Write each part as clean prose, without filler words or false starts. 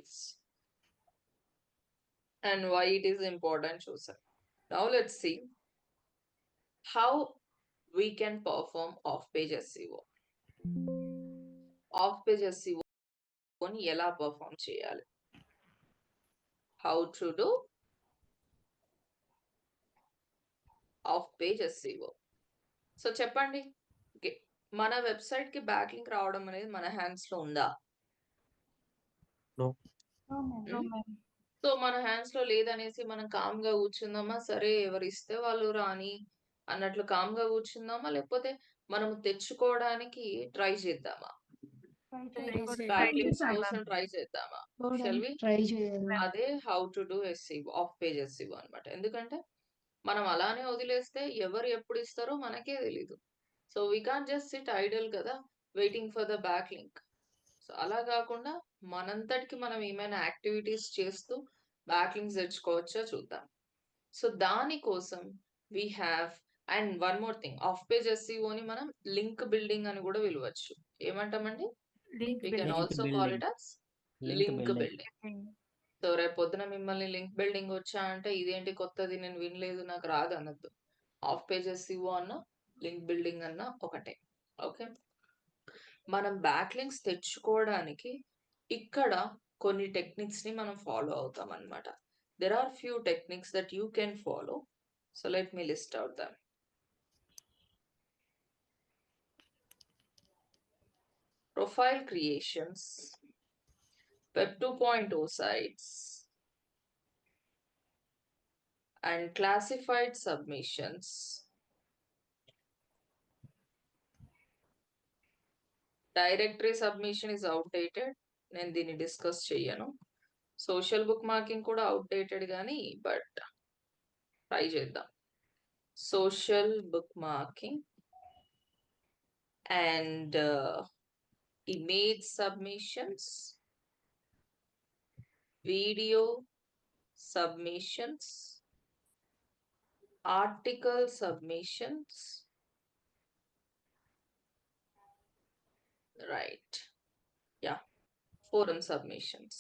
is and why it is important chosen. Now let's see how we can perform off-page SEO. Off-page SEO ని ఎలా perform చేయాలి? How to do off-page SEO. So చెప్పండి, మన website కి back link రావడం అనేది మన hands లో ఉందా? సో మన హ్యాండ్స్ లో లేదనేసి మనం కామ్ గా కూర్చుందామా? సరే ఎవరు ఇస్తే వాళ్ళు రాని అన్నట్లు కామ్ గా కూర్చుందామా? లేకపోతే మనం తెచ్చుకోవడానికి ట్రై చేద్దామా? బ్యాక్ లింక్స్ కోసం ట్రై చేద్దామా? Shall we? అదే how to do SEO, off page SEO అన్నమాట. ఎందుకంటే మనం అలానే వదిలేస్తే ఎవరు ఎప్పుడు ఇస్తారో మనకే తెలీదు. So we can't just sit idle కదా, waiting for the back link. So అలా కాకుండా మనంతటికి మనం ఏమైనా యాక్టివిటీస్ చేస్తూ బ్యాక్ లింక్స్ తెచ్చుకోవచ్చో చూద్దాం. సో దానికోసం we have, and one more thing, off page SEO ని మనం లింక్ బిల్డింగ్ అని కూడా పిలవచ్చు. ఏమంటామండి? We can also call it as link building. So రేపు పొద్దున మిమ్మల్ని లింక్ బిల్డింగ్ వచ్చా అంటే ఇదేంటి కొత్తది, నేను వినలేదు, నాకు రాదు అనొద్దు. ఆఫ్ పేజ్ SEO అన్న లింక్ బిల్డింగ్ అన్న ఒకటే. ఓకే, మనం బ్యాక్ లింక్స్ తెచ్చుకోవడానికి ఇక్కడ కొన్ని టెక్నిక్స్ ని మనం ఫాలో అవుతాం అన్నమాట. There are few techniques that you can follow. So let me list out them. Profile creations, Web 2.0 sites, and classified submissions. Directory submission is outdated. నేను దీన్ని డిస్కస్ చెయ్యను. సోషల్ బుక్ మార్కింగ్ కూడా outdated కానీ but try చేద్దాం. Social book marking and image submissions, video submissions, article submissions, right? Yeah, forum submissions.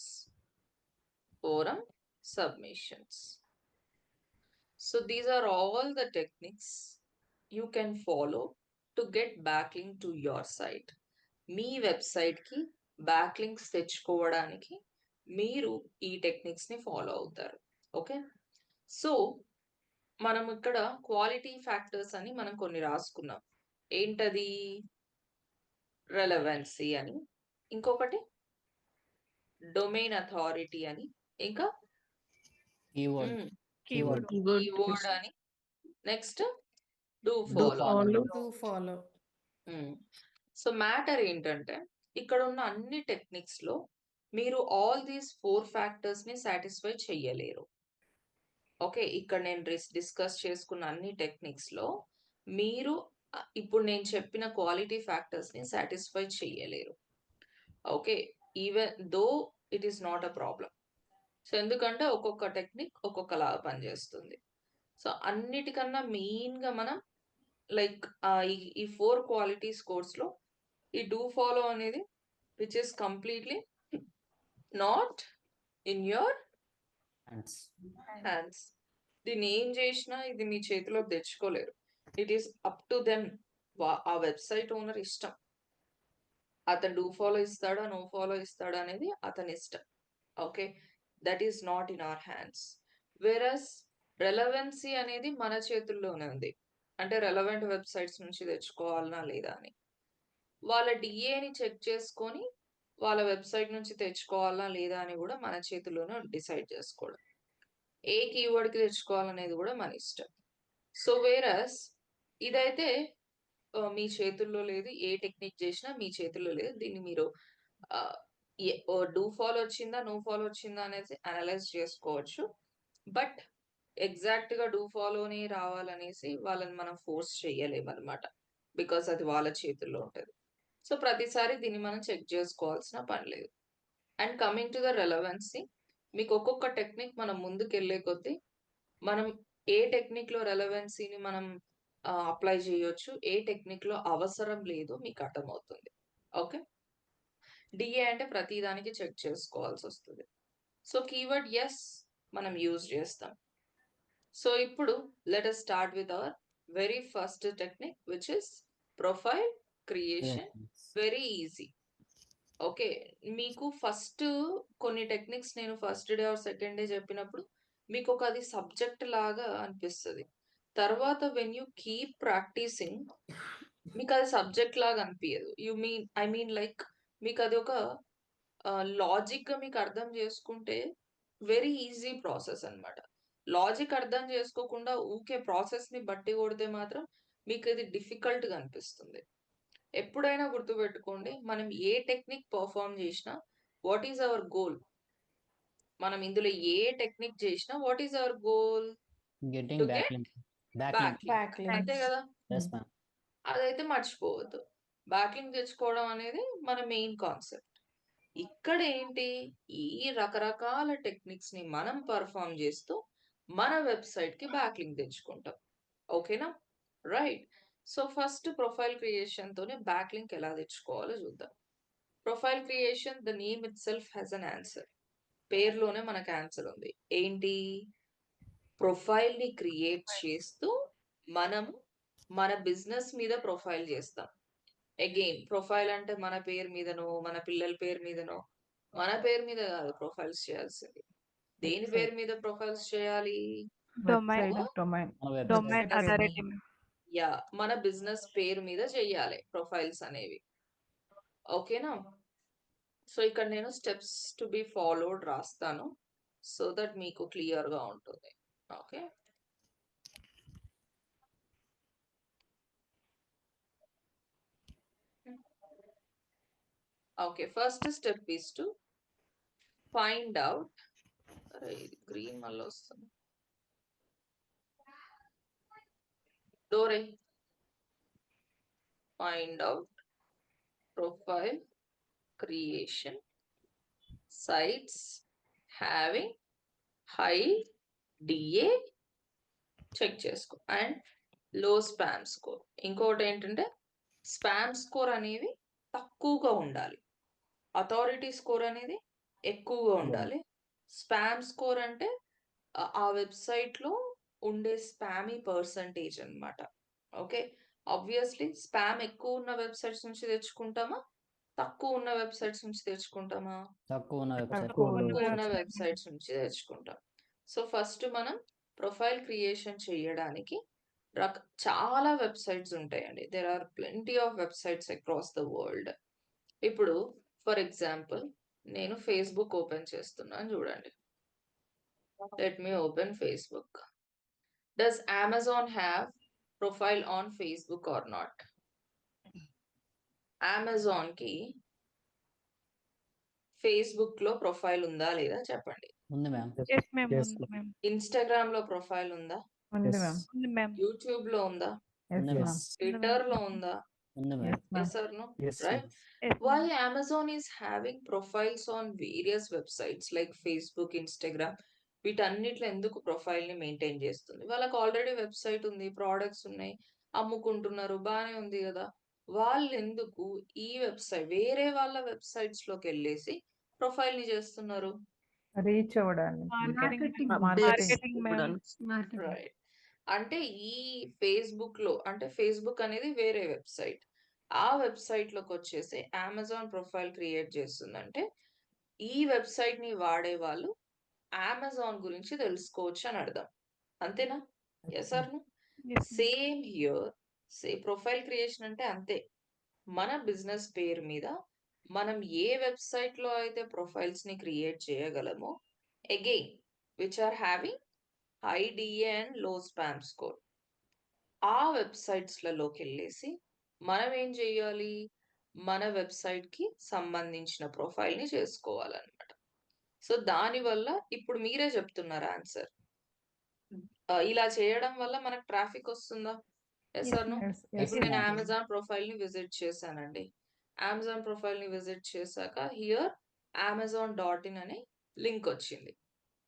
So these are all the techniques you can follow to get backlink to your site. Me website కి back links తెచ్చుకోవడానికి మీరు ఈ techniques ని follow అవుతారు. Okay, so మనం ఇక్కడ quality factors అని మనం కొన్ని రాసుకున్నాం. ఏంటది? రెలవెన్సీ అని, ఇంకొకటి డొమైన్ అథారిటీ అని, ఇంకా కీవర్డ్ అని, next do follow. So matter ఏంటంటే ఇక్కడ ఉన్న అన్ని టెక్నిక్స్ లో మీరు ఆల్ దీస్ 4 ఫ్యాక్టర్స్ ని సాటిస్ఫై చెయ్యలేరు. ఓకే, ఇక్కడ నేను డిస్కస్ చేసుకున్న అన్ని టెక్నిక్స్ లో మీరు ఇప్పుడు నేను చెప్పిన క్వాలిటీ ఫ్యాక్టర్స్ ని సాటిస్ఫై చెయ్యలేరు. Okay, even though it is not a problem. So ఎందుకంటే ఒక్కొక్క టెక్నిక్ ఒక్కొక్కలాగా పనిచేస్తుంది. సో అన్నిటికన్నా మెయిన్ గా మనం లైక్ ఈ 4 క్వాలిటీ స్కోర్స్ లో ఈ డూ ఫాలో అనేది which is completely not in your hands. దీన్ని ఏం చేసినా ఇది మీ చేతిలో తెచ్చుకోలేరు. It is up to them. ఆ వెబ్సైట్ ఓనర్ ఇష్టం. అతను డూ ఫాలో ఇస్తాడా నో ఫాలో ఇస్తాడా అనేది అతని ఇష్టం. Okay, that is not in our hands. Versus relevancy అనేది మన చేతుల్లోనే ఉంది. అంటే రెలవెంట్ వెబ్సైట్స్ నుంచి తెచ్చుకోవాలనా లేదా అని వాళ్ళ డిఏని చెక్ చేసుకొని వాళ్ళ వెబ్సైట్ నుంచి తెచ్చుకోవాలా లేదా అని కూడా మన చేతిలోనే డిసైడ్ చేసుకోవడం. ఏ కీవర్డ్ కి తెచ్చుకోవాలనేది కూడా మన ఇష్టం. సో వేరస్ ఇదైతే మీ చేతుల్లో లేదు. ఏ టెక్నిక్ చేసినా మీ చేతుల్లో లేదు. దీన్ని మీరు డూ ఫాలో వచ్చిందా నో ఫాలో వచ్చిందా అనేది అనలైజ్ చేసుకోవచ్చు. బట్ ఎగ్జాక్ట్ గా డూ ఫాలోనే రావాలనేసి వాళ్ళని మనం ఫోర్స్ చేయలేము అనమాట. బికాస్ అది వాళ్ళ చేతుల్లో ఉంటుంది. సో ప్రతిసారి దీన్ని మనం చెక్ చేసుకోవాల్సిన పని లేదు. And coming to the relevancy, మీకు ఒక్కొక్క టెక్నిక్ మనం ముందుకెళ్లే కొద్దీ మనం ఏ టెక్నిక్ లో రెలవెన్సీని మనం అప్లై చేయొచ్చు, ఏ టెక్నిక్ లో అవసరం లేదు మీకు అర్థమవుతుంది. ఓకే, డిఏ అంటే ప్రతి దానికి చెక్ చేసుకోవాల్సి వస్తుంది. సో కీవర్డ్ ఎస్ మనం యూజ్ చేస్తాం. సో ఇప్పుడు let us start with our very first technique which is profile creation. Very easy. Okay, మీకు ఫస్ట్ కొన్ని టెక్నిక్స్ నేను first day or second day చెప్పినప్పుడు మీకు ఒక అది సబ్జెక్ట్ లాగా అనిపిస్తుంది. తర్వాత వెన్ యూ కీప్ ప్రాక్టీసింగ్ మీకు అది సబ్జెక్ట్ లాగా అనిపించదు. ఐ మీన్ లైక్ మీకు అది ఒక లాజిక్ గా మీకు అర్థం చేసుకుంటే వెరీ ఈజీ ప్రాసెస్ అన్నమాట. లాజిక్ అర్థం చేసుకోకుండా ఊకే ప్రాసెస్ ని బట్టి కొడితే మాత్రం మీకు ఇది డిఫికల్ట్ గా అనిపిస్తుంది. ఎప్పుడైనా గుర్తుపెట్టుకోండి, మనం ఏ టెక్నిక్ పర్ఫార్మ్ చేసినా వాట్ ఈజ్ అవర్ గోల్? మనం ఇందులో ఏ టెక్నిక్ చేసినా what is our goal? Getting to get backlink. బ్యాక్లింక్. Backlink. అంతే కదా? Yes, ma'am. అదైతే మర్చిపోవద్దు. బ్యాక్లింక్ తెచ్చుకోవడం అనేది మన మెయిన్ కాన్సెప్ట్. ఇక్కడ ఏంటి, ఈ రకరకాల టెక్నిక్స్ ని మనం పర్ఫార్మ్ చేస్తూ మన వెబ్సైట్ కి బ్యాక్లింక్ తెచ్చుకుంటాం. ఓకేనా? Right. So first profile creation తోనే బ్యాక్లింక్ ఎలా తెచ్చుకోవాలో చూద్దాం. Profile creation, the name it self has an answer. పేరులోనే మనకు ఆన్సర్ ఉంది. ఏంటి? ప్రొఫైల్ ని క్రియేట్ చేస్తూ మనము మన బిజినెస్ మీద ప్రొఫైల్ చేస్తాం. అగైన్ ప్రొఫైల్ అంటే మన పేరు మీదనో మన పిల్లల పేరు మీదనో, మన పేరు మీద కాదు ప్రొఫైల్స్ చేయాల్సింది. దేని పేరు మీద ప్రొఫైల్స్ చేయాలి? Domain. మన Domain website. authority. యా, మన బిజినెస్ పేరు మీద చెయ్యాలి ప్రొఫైల్స్ అనేవి. ఓకేనా? సో ఇక్కడ నేను స్టెప్స్ టు బి ఫాలోడ్ రాస్తాను సో దట్ మీకు క్లియర్ గా ఉంటుంది. Okay, okay. First step is to find out. అరే ఇది గ్రీన్ మళ్ళీ వస్తుంది. డోరే, find out profile creation sites having high DA check చేసుకో అండ్ లో స్పామ్ స్కోర్. ఇంకోటి ఏంటంటే స్పామ్ స్కోర్ అనేవి తక్కువగా ఉండాలి, అథారిటీ స్కోర్ అనేది ఎక్కువగా ఉండాలి. స్పామ్ స్కోర్ అంటే ఆ వెబ్సైట్ లో ఉండే స్పామీ పర్సంటేజ్ అన్నమాట. ఓకే, ఆబ్వియస్లీ స్పామ్ ఎక్కువ ఉన్న వెబ్సైట్స్ నుంచి తెచ్చుకుంటామా, తక్కువ ఉన్న వెబ్సైట్స్ నుంచి తెచ్చుకుంటామా? తక్కువ ఉన్న వెబ్సైట్. తక్కువ ఉన్న వెబ్సైట్స్ నుంచి తెచ్చుకుంటాం. సో ఫస్ట్ మనం ప్రొఫైల్ క్రియేషన్ చేయడానికి చాలా వెబ్సైట్స్ ఉంటాయండి. There are plenty of websites across the world. ఇప్పుడు ఫర్ ఎగ్జాంపుల్ నేను ఫేస్బుక్ ఓపెన్ చేస్తున్నాను చూడండి. Let me open Facebook. Does Amazon have profile on Facebook or not? Amazon కి ఫేస్బుక్ లో ప్రొఫైల్ ఉందా లేదా చెప్పండి. ఉంది మ్యామ్. Yes, ma'am. ఉంది ma'am. ఇన్స్టాగ్రామ్ లో ప్రొఫైల్ ఉందా? ఉంది ma'am. యూట్యూబ్ లో ఉందా? ఉంది మ్యామ్. ట్విట్టర్ లో ఉందా? ఉంది ma'am. Yes or no? Yes, Right? Yes, Why ma'am. Amazon is having profiles on various websites like Facebook, Instagram, వీటన్నిట్లో ఎందుకు ప్రొఫైల్ ని మెయింటైన్ చేస్తుంది? వాళ్ళకి ఆల్రెడీ వెబ్సైట్ ఉంది, ప్రోడక్ట్స్ ఉన్నాయి, అమ్ముకుంటున్నారు, బానే ఉంది కదా. వాళ్ళు ఎందుకు ఈ వెబ్సైట్ వేరే వాళ్ళ వెబ్సైట్స్ లోకి వెళ్ళేసి ప్రొఫైల్ ని చేస్తున్నారు? రీచ్ అవ్వడానికి Marketing, ma'am. రైట్. అంటే ఈ ఫేస్బుక్ లో, అంటే ఫేస్బుక్ అనేది వేరే వెబ్సైట్, ఆ వెబ్సైట్ లోకి వచ్చేసి అమెజాన్ ప్రొఫైల్ క్రియేట్ చేస్తుందంటే ఈ వెబ్సైట్ ని వాడే వాళ్ళు అమెజాన్ గురించి తెలుసుకోవచ్చు అని అర్థం. అంతేనా? Yes or no? Yes, ma'am. Same here. Profile creation అంటే అంతే. మన బిజినెస్ పేరు మీద మనం ఏ వెబ్సైట్ లో అయితే ప్రొఫైల్స్ ని క్రియేట్ చేయగలమో, again which are having high DA and low spam score, ఆ వెబ్సైట్స్ లలోకి వెళ్ళేసి మనం ఏం చేయాలి, మన వెబ్సైట్ కి సంబంధించిన ప్రొఫైల్ ని చేసుకోవాలన్నమాట. సో దానివల్ల ఇప్పుడు మీరే చెప్తున్నారు ఆన్సర్. ఇలా చేయడం వల్ల మనకు ట్రాఫిక్ వస్తుందా? Yes or no? ఇప్పుడు నేను అమెజాన్ ప్రొఫైల్ ని విజిట్ చేశానండి. అమెజాన్ ప్రొఫైల్ ని విజిట్ చేశాక హియర్ amazon.in అనే లింక్ వచ్చింది,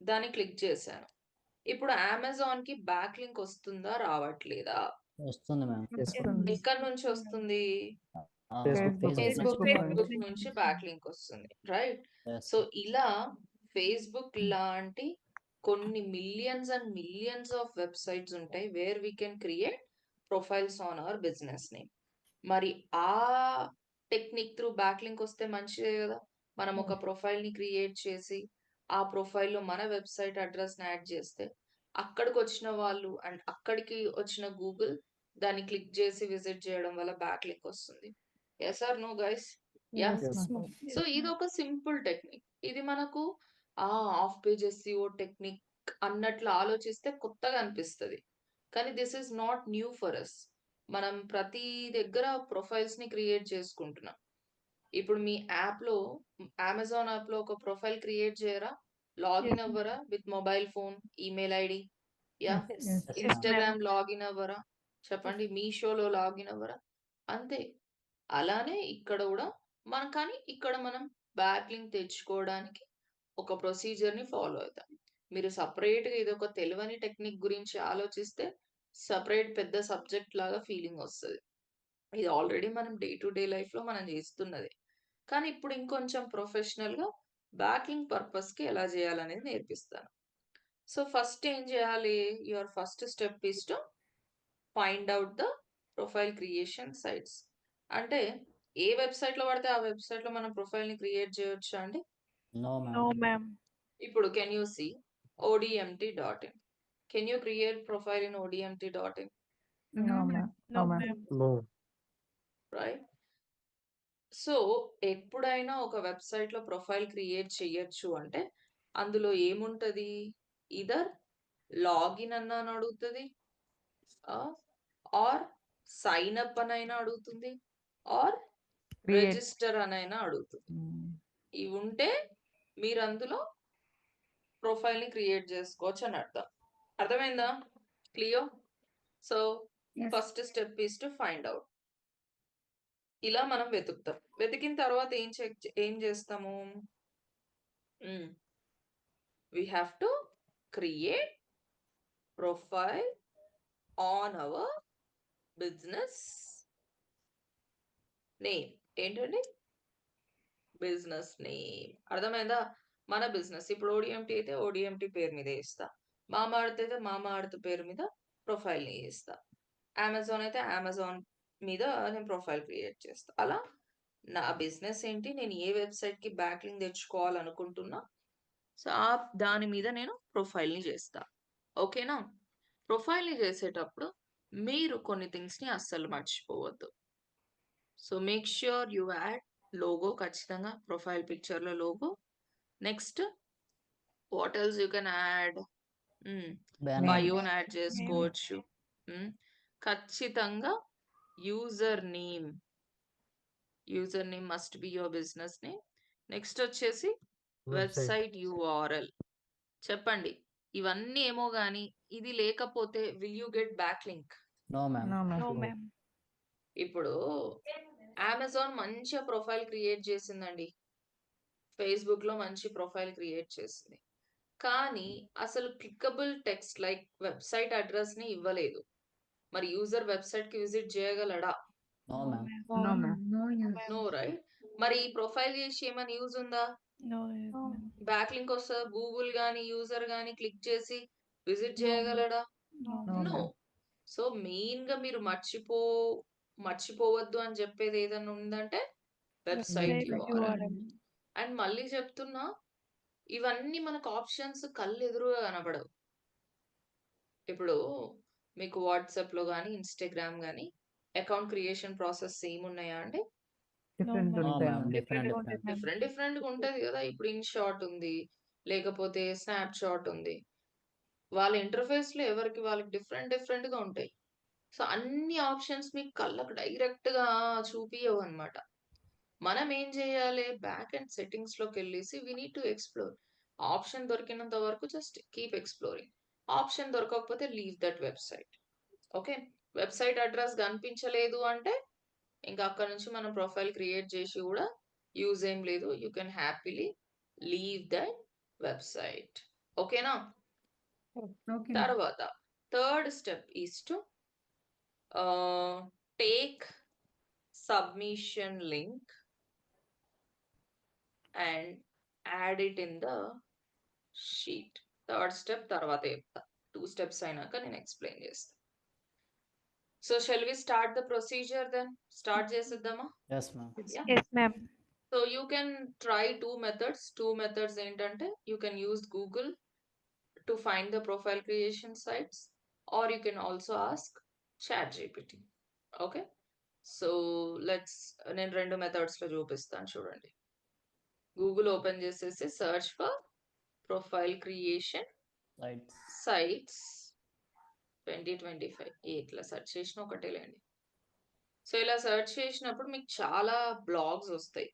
దాన్ని క్లిక్ చేశాను. ఇప్పుడు అమెజాన్ కి బ్యాక్ లింక్ వస్తుందా రావట్లేదా? వస్తుంది మ్యామ్. ఎక్కడి నుంచి వస్తుంది? ఫేస్బుక్ Facebook నుంచి బ్యాక్ లింక్ వస్తుంది, రైట్? Yes. సో ఇలా ఫేస్బుక్ లాంటి కొన్ని millions and millions of websites ఉంటాయి where we can create profiles on our business name. మరి ఆ టెక్నిక్ త్రూ బ్యాక్ లింక్ వస్తే మంచిదే కదా. మనం ఒక ప్రొఫైల్ ని క్రియేట్ చేసి ఆ ప్రొఫైల్లో మన వెబ్సైట్ అడ్రస్ ని యాడ్ చేస్తే అక్కడికి వచ్చిన వాళ్ళు అండ్ అక్కడికి వచ్చిన గూగుల్ దాన్ని క్లిక్ చేసి విజిట్ చేయడం వల్ల బ్యాక్ లింక్ వస్తుంది. Yes or no guys? Yeah. So ఇది ఒక సింపుల్ టెక్నిక్. ఇది మనకు ఆఫ్ పేజ్ SEO టెక్నిక్ అన్నట్లు ఆలోచిస్తే కొత్తగా అనిపిస్తుంది, కానీ this is not new for us. మనం ప్రతి దగ్గర ప్రొఫైల్స్ ని క్రియేట్ చేసుకుంటున్నాం. ఇప్పుడు మీ యాప్ లో, అమెజాన్ యాప్ లో ఒక ప్రొఫైల్ క్రియేట్ చేయరా, లాగిన్ అవ్వరా with mobile phone, email ID? Yeah. Instagram login అవ్వరా? చెప్పండి. మీషోలో లాగిన్ అవ్వరా? అంతే. అలానే ఇక్కడ కూడా కానీ ఇక్కడ మనం బ్యాక్ లింక్ తెచ్చుకోవడానికి ఒక ప్రొసీజర్ ని ఫాలో అవుతాం. మీరు సపరేట్ గా ఇది ఒక తెలియని టెక్నిక్ గురించి ఆలోచిస్తే సపరేట్ పెద్ద సబ్జెక్ట్ లాగా ఫీలింగ్ వస్తుంది. ఇది ఆల్రెడీ మనం డే టు డే లైఫ్ లో మనం చేస్తున్నది, కానీ ఇప్పుడు ఇంకొంచెం ప్రొఫెషనల్ గా బ్యాక్ లింక్ పర్పస్ కి ఎలా చేయాలనేది నేర్పిస్తాను. సో ఫస్ట్ ఏం చేయాలి? Your first step is to find out the profile creation sites. అంటే ఏ వెబ్సైట్ లో పడితే ఆ వెబ్సైట్ లో మనం ప్రొఫైల్ ని క్రియేట్ చేయొచ్చా అండి? No, ma'am. No, ma'am. ఇప్పుడు can you see odmt.in? Can you create profile in odmt.in? No, ma'am. No, ma'am. Right. So ఎప్పుడైనా ఒక వెబ్సైట్ లో ప్రొఫైల్ క్రియేట్ చేయొచ్చు అంటే అందులో ఏముంటది? ఇదర్ లాగిన్ అన్నా అని అడుగుతుంది, ఆర్ సైన్ అప్ అనైనా అడుగుతుంది, ఆర్ Create. రిజిస్టర్ అనైనా అడుగుతుంది. ఇవి ఉంటే మీరు అందులో ప్రొఫైల్ ని క్రియేట్ చేసుకోవచ్చు అని అర్థం. అర్థమైందా? Clear? So first step is to find out. ఇలా మనం వెతుకుతాం. వెతికిన తర్వాత ఏం చేస్తాము? we have to create profile on our business name. ఏంటండి? Business name. అర్థమైందా? మన బిజినెస్ ఇప్పుడు ODMT అయితే ODMT పేరు మీద వేస్తా, మామార్త్ అయితే మామార్త్ పేరు మీద ప్రొఫైల్ ని వేస్తా, అమెజాన్ అయితే అమెజాన్ మీద నేను ప్రొఫైల్ క్రియేట్ చేస్తా. అలా నా బిజినెస్ ఏంటి, నేను ఏ వెబ్సైట్ కి బ్యాక్ లింక్ తెచ్చుకోవాలనుకుంటున్నా, సో దాని మీద నేను ప్రొఫైల్ ని చేస్తా. ఓకేనా? ప్రొఫైల్ ని చేసేటప్పుడు మీరు కొన్ని థింగ్స్ ని అస్సలు మర్చిపోవద్దు. So make sure you add logo, ఖచ్చితంగా ప్రొఫైల్ పిక్చర్ లో logo. Next what else you can add? Banner. బయోన్ add చేసుకోవచ్చు. ఖచ్చితంగా user name must be your business name. Next వచ్చేసి వెబ్సైట్ URL. చెప్పండి. ఇవన్నీ ఏమో గానీ ఇది లేకపోతే will you get back link? No, ma'am. No, ma'am. No, ma'am. ఇప్పుడు అమెజాన్ మంచిగా ప్రొఫైల్ క్రియేట్ చేసిందండి, ఫేస్బుక్ లో మంచి ప్రొఫైల్ క్రియేట్ చేసింది, కానీ అసలు clickable text like website address ని ఇవ్వలేదు. మరి యూజర్ వెబ్సైట్ కి విజిట్ చేయగలడా? No, ma'am. No, ma'am. No, right? మరి ఈ ప్రొఫైల్ చేసి ఏమైనా యూజ్ ఉందా? No, ma'am. బ్యాక్ లింక్ వస్తుందా? గూగుల్ గానీ యూజర్ గానీ క్లిక్ చేసి విజిట్ No. చేయగలడా? No. No, no. ma'am. So main గా మీరు మర్చిపోవద్దు అని చెప్పేది ఏదైనా ఉందంటే website Website URL. URL. And మళ్ళీ చెప్తున్నా, ఇవన్నీ మనకు ఆప్షన్స్ కళ్ళు ఎదురుగా కనబడవు. ఇప్పుడు మీకు వాట్సాప్ లో గానీ ఇన్స్టాగ్రామ్ గానీ అకౌంట్ క్రియేషన్ ప్రాసెస్ సేమ్ ఉన్నాయా అండి? Different No, No, ఉంటాయి, ma'am. ma'am. Different. ఉంటుంది, ma'am. డిఫరెంట్ గా ఉంటది కదా. ఇప్పుడు ఇన్ షాట్ ఉంది, లేకపోతే స్నాప్ షాట్ ఉంది. వాళ్ళ ఇంటర్ఫేస్ లో ఎవరికి వాళ్ళకి డిఫరెంట్ గా ఉంటాయి. సో అన్ని ఆప్షన్స్ మీకు కళ్ళకు డైరెక్ట్ గా చూపియవు అనమాట. మనం ఏం చేయాలి? బ్యాక్ అండ్ సెట్టింగ్స్ లోకి వెళ్ళేసి we need to explore. Option దొరికినంత వరకు జస్ట్ కీప్ ఎక్స్ప్లోరింగ్. ఆప్షన్ దొరకకపోతే leave that website. Okay? Website address కనిపించలేదు అంటే ఇంకా అక్కడ నుంచి మనం ప్రొఫైల్ క్రియేట్ చేసి కూడా యూజ్ ఏం లేదు. You can happily leave that website. ఓకేనా? తర్వాత third step is to take submission link and add it in the sheet. Third step తర్వాత చెప్తా. 2 steps అయినాక నేను ఎక్స్ప్లెయిన్ చేస్తా. So shall we start the procedure then? Start చేసేద్దామా? Yes ma'am. Yes, ma'am. So you can try 2 methods. 2 methods ఏంటంటే you can use Google to find the profile creation sites or you can also ask ChatGPT. Okay, so నేను 2 methods లో చూపిస్తాను చూడండి. Google open చేసేసి search for profile creation rights. Sites 2025 ఇట్లా search చేసిన ఒకటే లేండి. సో ఇలా సెర్చ్ చేసినప్పుడు మీకు చాలా బ్లాగ్స్ వస్తాయి.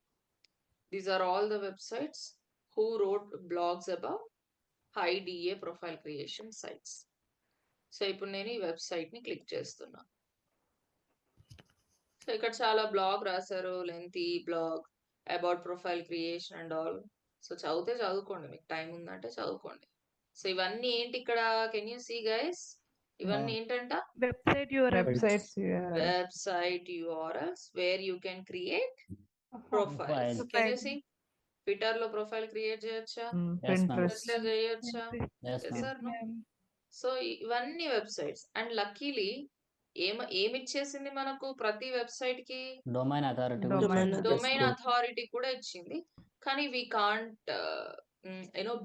These are all the websites who wrote blogs about high DA profile creation sites. So ఇప్పుడు నేను ఈ వెబ్సైట్ ని క్లిక్ చేస్తున్నా. సో ఇక్కడ చాలా బ్లాగ్ రాశారు, lengthy blog about profile creation and all. So చదువుకోండి, మీకు టైం ఉందంటే చదువుకోండి. సో ఇవన్నీ ఏంటి ఇక్కడ? Can you see guys? ఇవన్నీ ఏంటంట? Website URL. Websites URL. Website URLs where you can create profiles. Profile. Can you see? Twitter లో ప్రొఫైల్ క్రియేట్ చేయొచ్చా? Pinterest. ఎట్లా చేయొచ్చా? Yes Yes, ma'am. sir, no? So ఇవన్నీ వెబ్సైట్స్. అండ్ లక్కీలీ ఏమిచ్చేసింది మనకు ప్రతి వెబ్సైట్ కి? Domain authority. డొమైన్ అథారిటీ కూడా ఇచ్చింది. కానీ we can't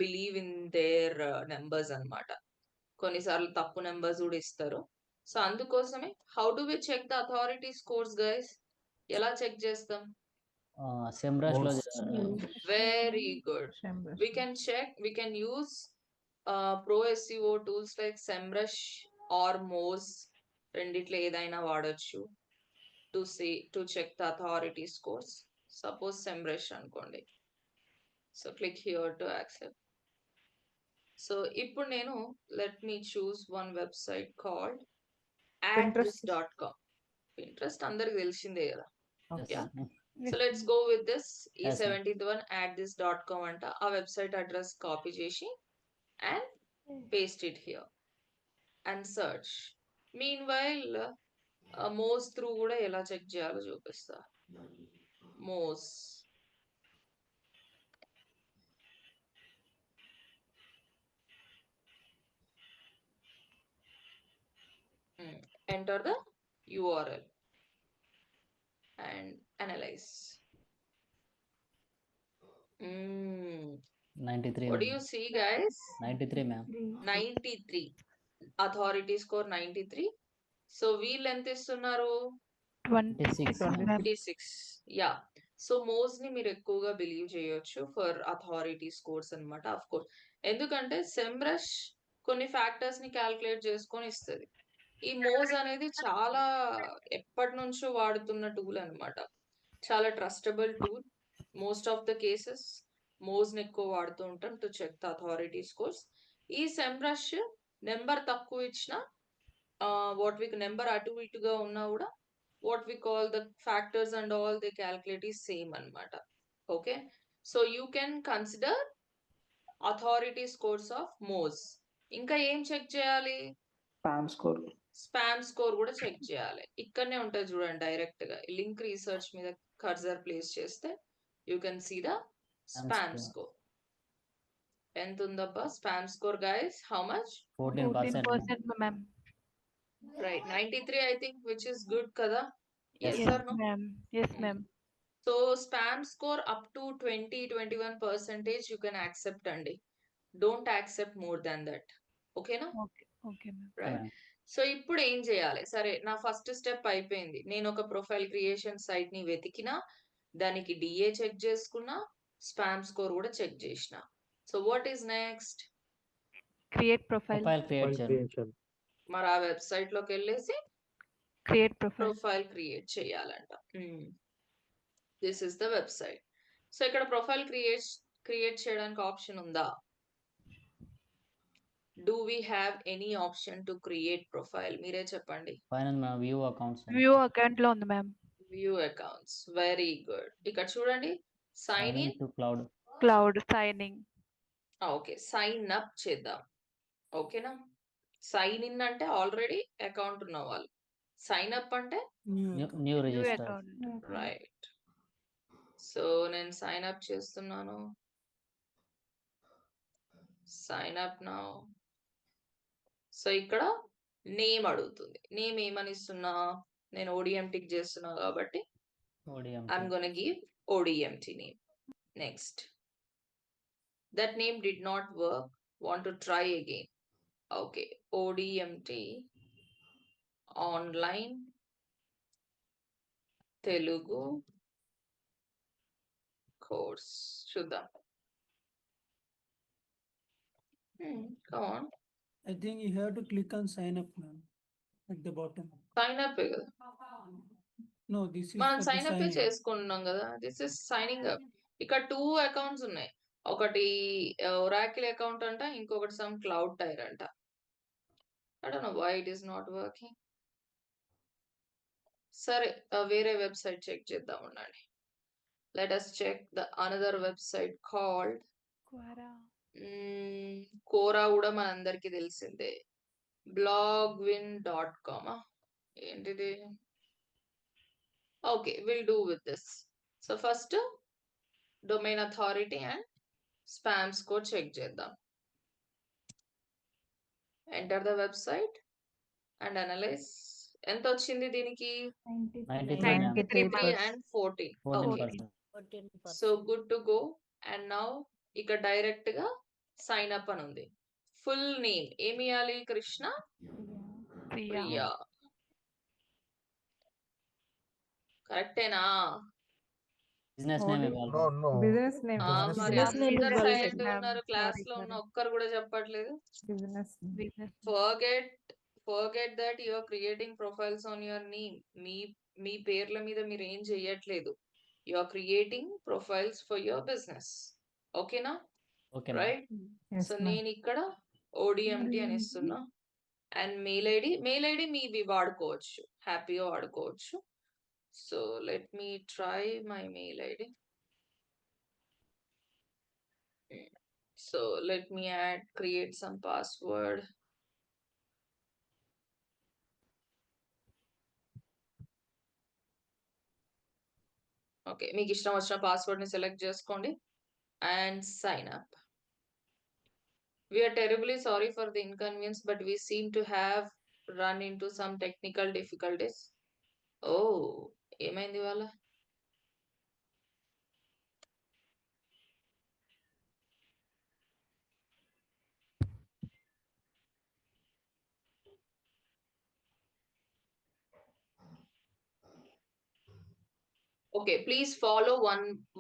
believe in their numbers అన్నమాట. కొన్నిసార్లు తప్పు నెంబర్స్ కూడా ఇస్తారు. సో అందుకోసమే how do we check the authority scores guys? ఎలా చెక్ చేస్తాం? సెమ్రష్ లో very good. We can check, we can use pro SEO tools like SEMrush or Moz. రెండిట్లో ఏదైనా వాడొచ్చు to check the authority scores. Suppose SEMrush అనుకోండి. So click here to accept. So ఇప్పుడు నేను let me choose one website called addthis.com. Pinterest అందరికి తెలిసిందే కదా. Yeah. So let's go with this. ఈ Yes, ma'am. 17th one addthis.com అంట. ఆ website address copy చేసి and paste it here and search. Meanwhile, Moz through కూడా ఎలా check చేయాలో చూపిస్తా. Moz. Enter the URL and analyze. 93. What do you see, guys? 93 ma'am. 93. Authority score 93. So వీళ్ళు ఎంత ఇస్తున్నారు? 26, ma'am. 26. యా. సో మోజ్ ని మీరు ఎక్కువగా బిలీవ్ చేయొచ్చు ఫర్ అథారిటీ స్కోర్స్ అన్నమాట. ఆఫ్ కోర్స్, ఎందుకంటే సెమ్రష్ కొన్ని ఫ్యాక్టర్స్ ని క్యాల్కులేట్ చేసుకొని ఇస్తుంది. ఈ మోజ్ అనేది చాలా ఎప్పటి నుంచో వాడుతున్న టూల్ అన్నమాట. చాలా trustable tool. Most of the cases Moz ని ఎక్కువ వాడుతూ ఉంటాం to check the authority scores. ఈ సెమ్రష్ నెంబర్ తక్కువ ఇచ్చిన వాట్ వీక్ నెంబర్ అటు ఇటుగా ఉన్నా కూడా what we call the factors and all they calculate is same anamata. Okay, so you can consider authority scores of Moz. ఇంకా ఏం check చేయాలి? స్పామ్ స్కోర్ కూడా చెక్ చేయాలి. ఇక్కడనే ఉంటుంది చూడండి, డైరెక్ట్ గా లింక్ రీసెర్చ్ మీద కర్సర్ ప్లేస్ చేస్తే you can see the spam score. ఎంత ఉందబ్బా spam score guys? How much? 14%. ma'am. Right, 93 I think, which is good kada. Yes, Yes, or no? ma'am. Yes, ma'am. So spam score up to 20-21% you can accept andi. Don't accept more than that. Okay na? Okay, ma'am. Right. So ఇప్పుడు ఏం చేయాలి? సరే, నా first step అయిపోయింది. నేను ఒక profile creation site ని వెతికినా, దానికి డిఏ చెక్ చేసుకున్నా, స్పామ్ స్కోర్ కూడా చెక్ చేసిన. So what is next? Create profile. Profile create చేయాలి. మరి ఆ వెబ్సైట్ లోకి వెళ్ళేసి Create profile. ప్రొఫైల్ క్రియేట్ చేయాలంట. This is the website. So ఇక్కడ ప్రొఫైల్ క్రియేట్ చేయడానికి ఆప్షన్ ఉందా? Do we have any option to create profile? మీరే చెప్పండి. పైన వ్యూ అకౌంట్స్. View account లో ఉంది ma'am. View accounts, very good. ఇక్కడ చూడండి, sign in to cloud. Cloud signing. Okay, sign up చేద్దాం. ఓకేనా? సైన్ ఇన్ అంటే ఆల్రెడీ అకౌంట్ ఉన్న వాళ్ళు. సైన్ అప్ అంటే new new register. Account. Right. So నేను సైన్ అప్ చేస్తున్నాను. Sign up now. సో ఇక్కడ నేమ్ అడుగుతుంది. నేమ్ ఏమని ఇస్తున్నా? నేను ODM టిక్ చేస్తున్నా కాబట్టి ODMT. I'm gonna give ODMT name. Next. That name did not work. Want to try again. Okay. ODMT online Telugu course. చూద్దాం. Come on. I think you have to click on sign up, ma'am, at the bottom. Sign up కదా. No, this is మనం for the sign up sign in. చేసుకుంటున్నాం కదా. This is signing up. ఇక్కడ 2 accounts ఉన్నాయి. ఒకటి Oracle account అంట, ఇంకొకటి some cloud tier అంట. I don't know why it is not working. సరే వేరే వెబ్సైట్ చెక్ చేద్దాం ఉండండి. Let us check the another website called Quora. కోరా కూడా మనందరికీ తెలిసిందే. blogwin.com. ఏంటిది? Okay, will do with this. So first domain authority and spam score check చేద్దాం. Enter the website and analyse. ఎంత వచ్చింది దీనికి? 93 and 14. 14%. So good to go. And now ఇక్కడ direct గా సైన్ అప్ అని ఉంది. ఫుల్ నేమ్ ఏమి ఇవ్వాలి? కృష్ణ ప్రియా. కరెక్టేనా? బిజినెస్ నేమ్ ఇవ్వాలి. Business name. మరి Business name అందరు ఇవ్వాలి. సైలెంట్ ఉన్నారు. క్లాస్ లో ఉన్న ఒక్కరు కూడా చెప్పట్లేదు. Business Business. Forget that you are creating profiles on your name. మీ పేర్ల మీద మీరు ఏం చెయ్యట్లేదు. You are creating profiles for your business. ఓకేనా? ఓకే. రైట్. సో నేను ఇక్కడ ODMT అని ఇస్తున్నా. అండ్ మెయిల్ ఐడి మీవి వాడుకోవచ్చు, హ్యాపీగా వాడుకోవచ్చు. So let me try my mail ID. So let me create some password. Okay, మీకు ఇష్టం వచ్చిన పాస్వర్డ్ ని సెలెక్ట్ చేసుకోండి and sign up. We are terribly sorry for the inconvenience, but we seem to have run into some technical difficulties. Oh, ఏమైంది వాళ్ళ? Okay, please follow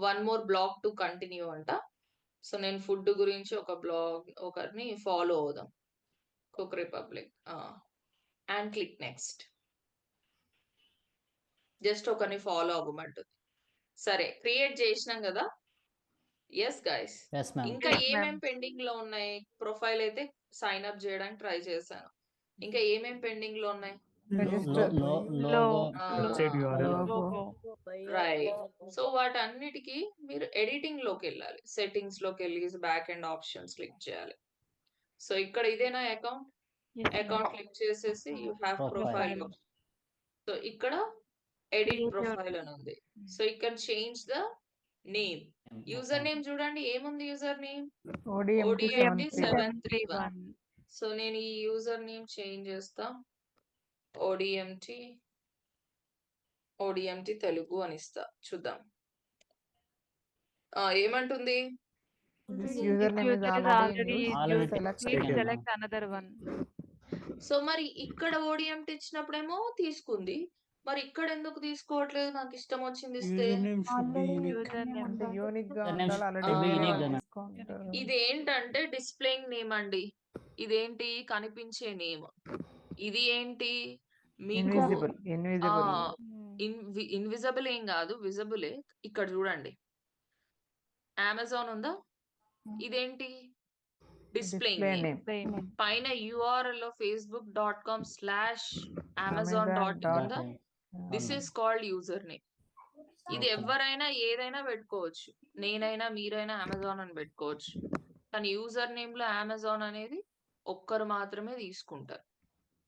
one more blog to continue అంట. So నేను food గురించి ఒక blog ఒకరిని follow అవుదాం. Cook republic and click next. Just ఒకరిని follow అవ్వమంటుంది. సరే, క్రియేట్ చేసినాం కదా. Yes guys, Yes, ma'am. ఇంకా Yes, ma'am. ఏమేం పెండింగ్ లో ఉన్నాయి? ప్రొఫైల్ అయితే సైన్ అప్ చేయడానికి ట్రై చేశాను. ఇంకా ఏమేం పెండింగ్ లో ఉన్నాయి? లోగో. Logo. రైట్. సో వాటన్నిటికీ మీరు ఎడిటింగ్ లోకి వెళ్ళాలి. సెట్టింగ్స్ లోకి వెళ్ళి బ్యాక్ అండ్ ఆప్షన్స్ క్లిక్ చేయాలి. సో ఇక్కడ ఇదేనా account? Yes, ma'am. Account click చేసేసి యూ హ్యావ్ ప్రొఫైల్. సో ఇక్కడ ఎడిట్ Create your- ప్రొఫైల్ అని ఉంది. సో ఇక్కడ change the name. User name చూడండి, ఏముంది యూజర్ నేమ్? ODMT 731. 731. సో నేను ఈ యూజర్ నేమ్ చేంజ్ చేస్తా. ODMT తెలుగు అని ఇస్తా. చూద్దాం ఏమంటుంది. This username is already in use. Already Select Please taken. select another one. So మరి ఇక్కడ ODMT ఇచ్చినప్పుడేమో తీసుకుంది, మరి ఇక్కడ ఎందుకు తీసుకోవట్లేదు? నాకు ఇష్టం వచ్చింది ఇస్తే. Username should be unique. Username. అంటే యూనిక్ గా Username ఉండాలి. ఆల్రెడీ should be వేరే unique వాళ్ళు గానే. తీసుకుంటారు. ఇదేంటంటే డిస్ప్లేయింగ్ నేమ్ అండి. ఇదేంటి? కనిపించే నేమ్. ఇది ఏంటి? మీకు ఇన్విజిబుల్ ఇన్విజిబుల్ ఏం కాదు, విజిబులే. ఇక్కడ చూడండి, అమెజాన్ ఉందా? ఇదేంటి? Displaying display name. Name. Same. పైన URL లో facebook.com/amazon. ఉందా? This is called user name. ఇది Okay. ఎవరైనా ఏదైనా పెట్టుకోవచ్చు. నేనైనా మీరైనా అమెజాన్ అని పెట్టుకోవచ్చు. కానీ యూజర్ నేమ్ లో అమెజాన్ అనేది ఒక్కరు మాత్రమే తీసుకుంటారు.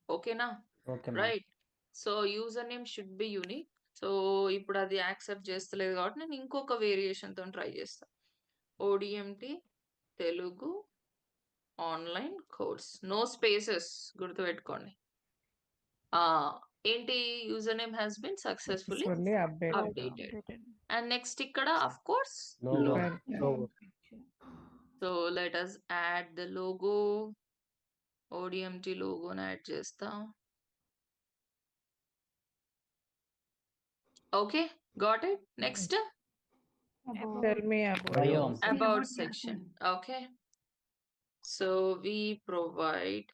ఓకేనా? Okay. Right. So user name should be unique. So ఇప్పుడు అది యాక్సెప్ట్ చేస్తలేదు కాబట్టి నేను ఇంకొక వేరియేషన్ తో ట్రై చేస్తా. ODMT Telugu online course, no spaces, గుర్తుపెట్టుకోండి. ఏంటి, user name has been successfully Successfully updated. And next ఇక్కడ of course Logo. So let us add the logo. ODMT లోగోని యాడ్ చేస్తాం. Okay, got it. Next Tell me about Bio. about section. Okay, so we provide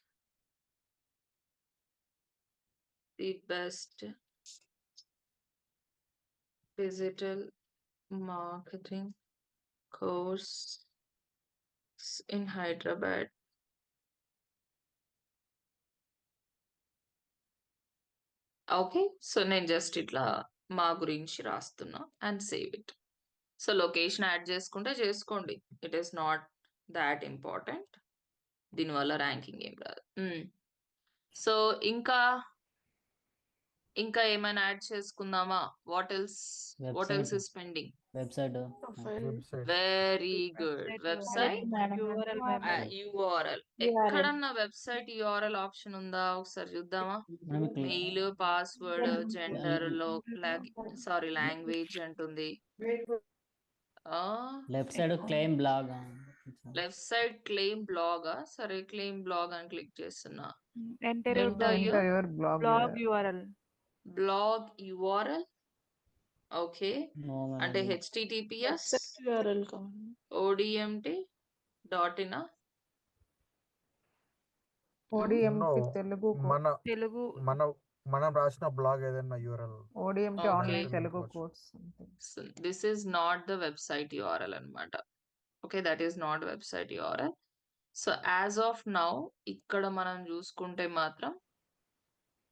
the best digital marketing course in Hyderabad. Okay, so నేను just ఇట్లా మా గురించి రాస్తున్నా and save it. So location add చేసుకుంటే చేసుకోండి, it is not that important. దీనివల్ల ranking ఏం రాదు. సో ఇంకా ఏమైనా యాడ్ చేసుకుందామా? What else is pending? Website. Very good. Website URL. ఎక్కడన్నా వెబ్సైట్ యూఆర్ఎల్ ఆప్షన్ ఉందా? ఒకసారి చూద్దామా. మెయిల్, పాస్వర్డ్, జెండర్, లాంగ్వేజ్ అంటుంది. Left side claim blog. Left side claim blog. సరే, క్లెయిమ్ బ్లాగ్ అని క్లిక్ చేస్తున్నా. Enter Enter your blog URL. Blog URL. Okay, అంటే https ODMT .in. ODMT Telugu మనం రాసిన బ్లాగ్ ఏదైనా URL. ODMT Okay. online Telugu course. So this is not the website URL అన్నమాట. Okay, that is not website URL. So as of now ఇక్కడ మనం చూసుకుంటే మాత్రం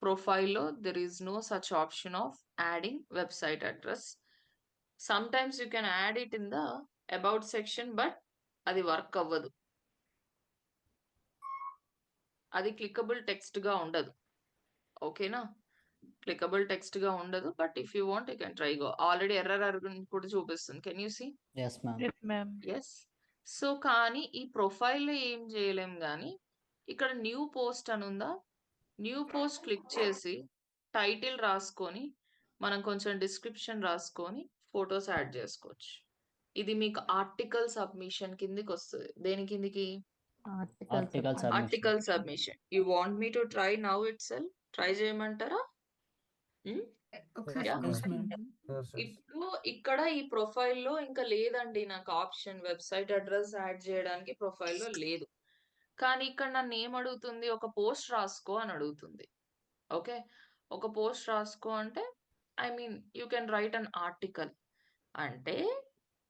profile లో there is no such option of adding website address. Sometimes you can add it in the about section, but అది work అవ్వదు. అది clickable text గా ఉండదు. ఓకేనా, క్లికబుల్ టెక్స్ట్ గా ఉండదు. But if you want you can try go. Already error కూడా చూపిస్తుంది. Can you see? yes ma'am. Yes, ma'am. Yes. So కానీ ఈ ప్రొఫైల్లో ఏం చేయలేం, కానీ ఇక్కడ న్యూ పోస్ట్ అని ఉందా, న్యూ పోస్ట్ క్లిక్ చేసి టైటిల్ రాసుకొని మనం కొంచెం డిస్క్రిప్షన్ రాసుకొని ఫొటోస్ యాడ్ చేసుకోవచ్చు. ఇది మీకు ఆర్టికల్ సబ్మిషన్ కిందికి వస్తుంది. దేని కిందికి? Article submission. You want me to try now it cell? Try చేయమంటారా? Yes, ma'am. ఇప్పుడు ఇక్కడ ఈ ప్రొఫైల్లో ఇంకా లేదండి నాకు ఆప్షన్, వెబ్సైట్ అడ్రస్ యాడ్ చేయడానికి ప్రొఫైల్లో లేదు. కానీ ఇక్కడ నన్ను ఏం అడుగుతుంది, ఒక పోస్ట్ రాసుకో అని అడుగుతుంది. ఓకే, ఒక పోస్ట్ రాసుకో అంటే I mean you can write an article. అంటే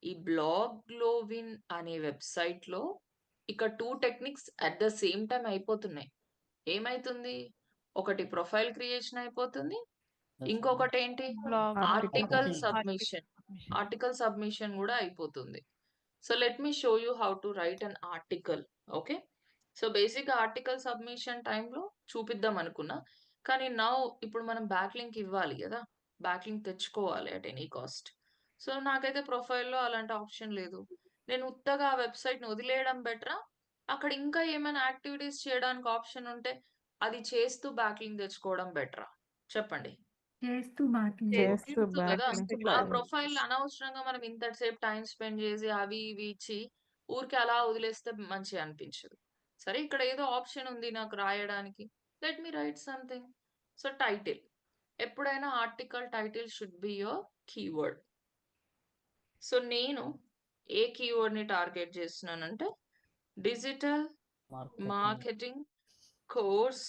ఈ బ్లాగ్ గ్లోవిన్ అనే వెబ్సైట్ లో ఇక్కడ 2 techniques at the same time అయిపోతున్నాయి. ఏమైతుంది, ఒకటి ప్రొఫైల్ క్రియేషన్ అయిపోతుంది, ఇంకొకటి ఏంటి, Blog. Article Article submission. submission. Article submission కూడా అయిపోతుంది. So let me show you how to write an article. Okay, so basic article submission టైంలో చూపిద్దాం అనుకున్నా, కానీ ఇప్పుడు మనం బ్యాక్ లింక్ ఇవ్వాలి కదా, బ్యాక్ లింక్ తెచ్చుకోవాలి అట్ ఎనీ కాస్ట్. సో నాకైతే ప్రొఫైల్లో అలాంటి ఆప్షన్ లేదు. నేను ఉత్తగా ఆ వెబ్సైట్ ని వదిలేయడం బెటరా, అక్కడ ఇంకా ఏమైనా యాక్టివిటీస్ చేయడానికి ఆప్షన్ ఉంటే అది చేస్తూ బ్యాక్ లింక్ తెచ్చుకోవడం బెటరా? చెప్పండి. చేస్తూ చేస్తూ కదా. backlink ఆ ప్రొఫైల్ అనవసరంగా మనం ఇంతసేపు టైం స్పెండ్ చేసి అవి ఇవి ఇచ్చి ఊరికి అలా వదిలేస్తే మంచిగా అనిపించదు. సరే, ఇక్కడ ఏదో ఆప్షన్ ఉంది నాకు రాయడానికి. Let me write something. So title, ఎప్పుడైనా article title should be your keyword. So నేను ఏ కీవర్డ్ ని టార్గెట్ చేస్తున్నానంటే digital marketing course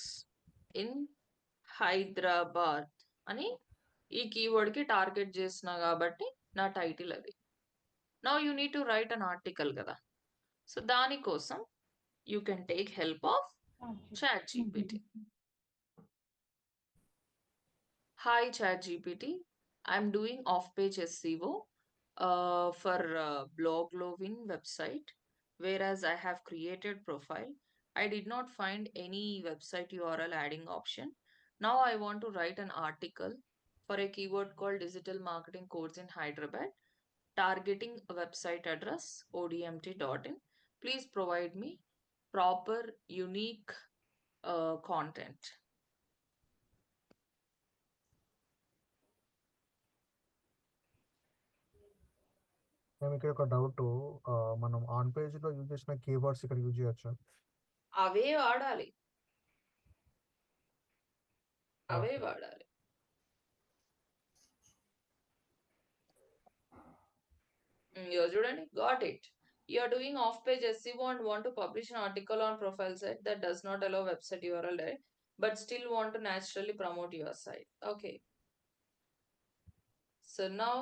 in Hyderabad అని ఈ కీవర్డ్ కి టార్గెట్ చేస్తున్నా కాబట్టి నా టైటిల్ అది. Now you need to write an article కదా. సో దానికోసం you can take help of ChatGPT. Hi ChatGPT, I'm doing off-page SEO for Blog Lovin website, whereas I have created profile. I did not find any website URL adding option. Now I want to write an article for a keyword called digital marketing course in Hyderabad, targeting a website address odmt.in. Please provide me proper unique content. మేము ఇక్కడ ఒక doubt, మనం on page లో use చేసిన keywords ఇక్కడ use చేయొచ్చా? అవే వాడాలి. అవే Okay. వాడాలి. You're చూడండి, got it. You're doing off-page SEO and want to publish an article on profile site that does not allow website URL direct, but still want to naturally promote your site. Okay. So now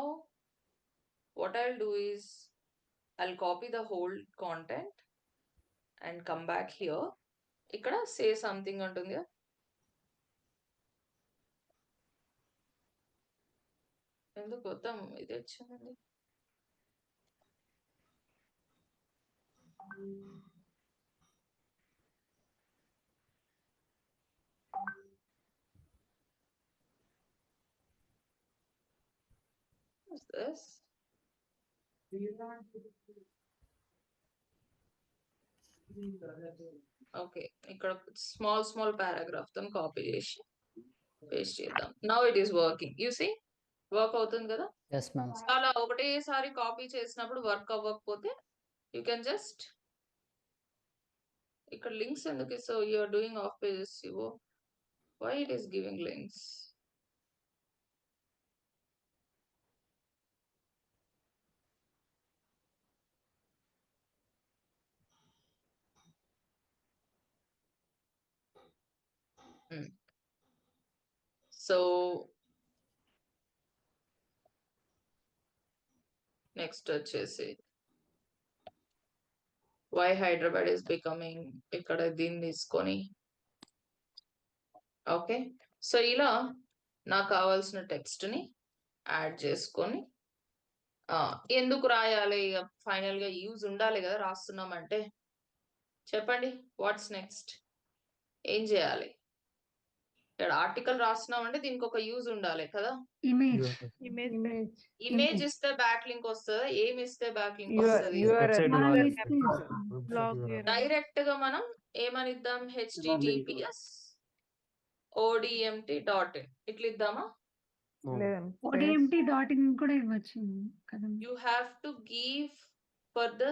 what I'll do is I'll copy the whole content and come back here. ఇక్కడ say something ఉంటుంది. ఎందుకు మొత్తం ఇది వచ్చింది? What's this? Okay, ఇక్కడ small paragraph తో copy చేసి paste చేద్దాం. Now it is working. You see? Work అవుతుంది కదా? Yes, ma'am. అలా ఒకటేసారి కాపీ చేసినప్పుడు వర్క్ అవ్వకపోతే యూ కెన్ జస్ట్ ఇక్కడ లింక్స్ ఎందుకు so you are doing off pages SEO. Why it is giving links? So next వచ్చేసి why Hyderabad is becoming, ఇక్కడ దీన్ని తీసుకొని ఓకే. సో ఇలా నాకు కావాల్సిన టెక్స్ట్ ని యాడ్ చేసుకొని ఎందుకు రాయాలి, ఫైనల్ గా యూజ్ ఉండాలి కదా రాస్తున్నామంటే. చెప్పండి వాట్స్ నెక్స్ట్, ఏం చేయాలి? ఇక్కడ ఆర్టికల్ రాస్తున్నామంటే దీనికి ఒక యూజ్ ఉండాలి కదా. ఇమేజ్ ఇమేజ్ ఇస్తే బ్యాక్ లింక్ వస్తుందా, ఏమి ఇస్తే బ్యాక్ లింక్ వస్తుంది? డైరెక్ట్ గా మనం ఏమనిద్దాం, https odmt.in ఇట్లా ఇద్దామా? odmt.in కూడా ఇవ్వచ్చు కదా. You have to give for the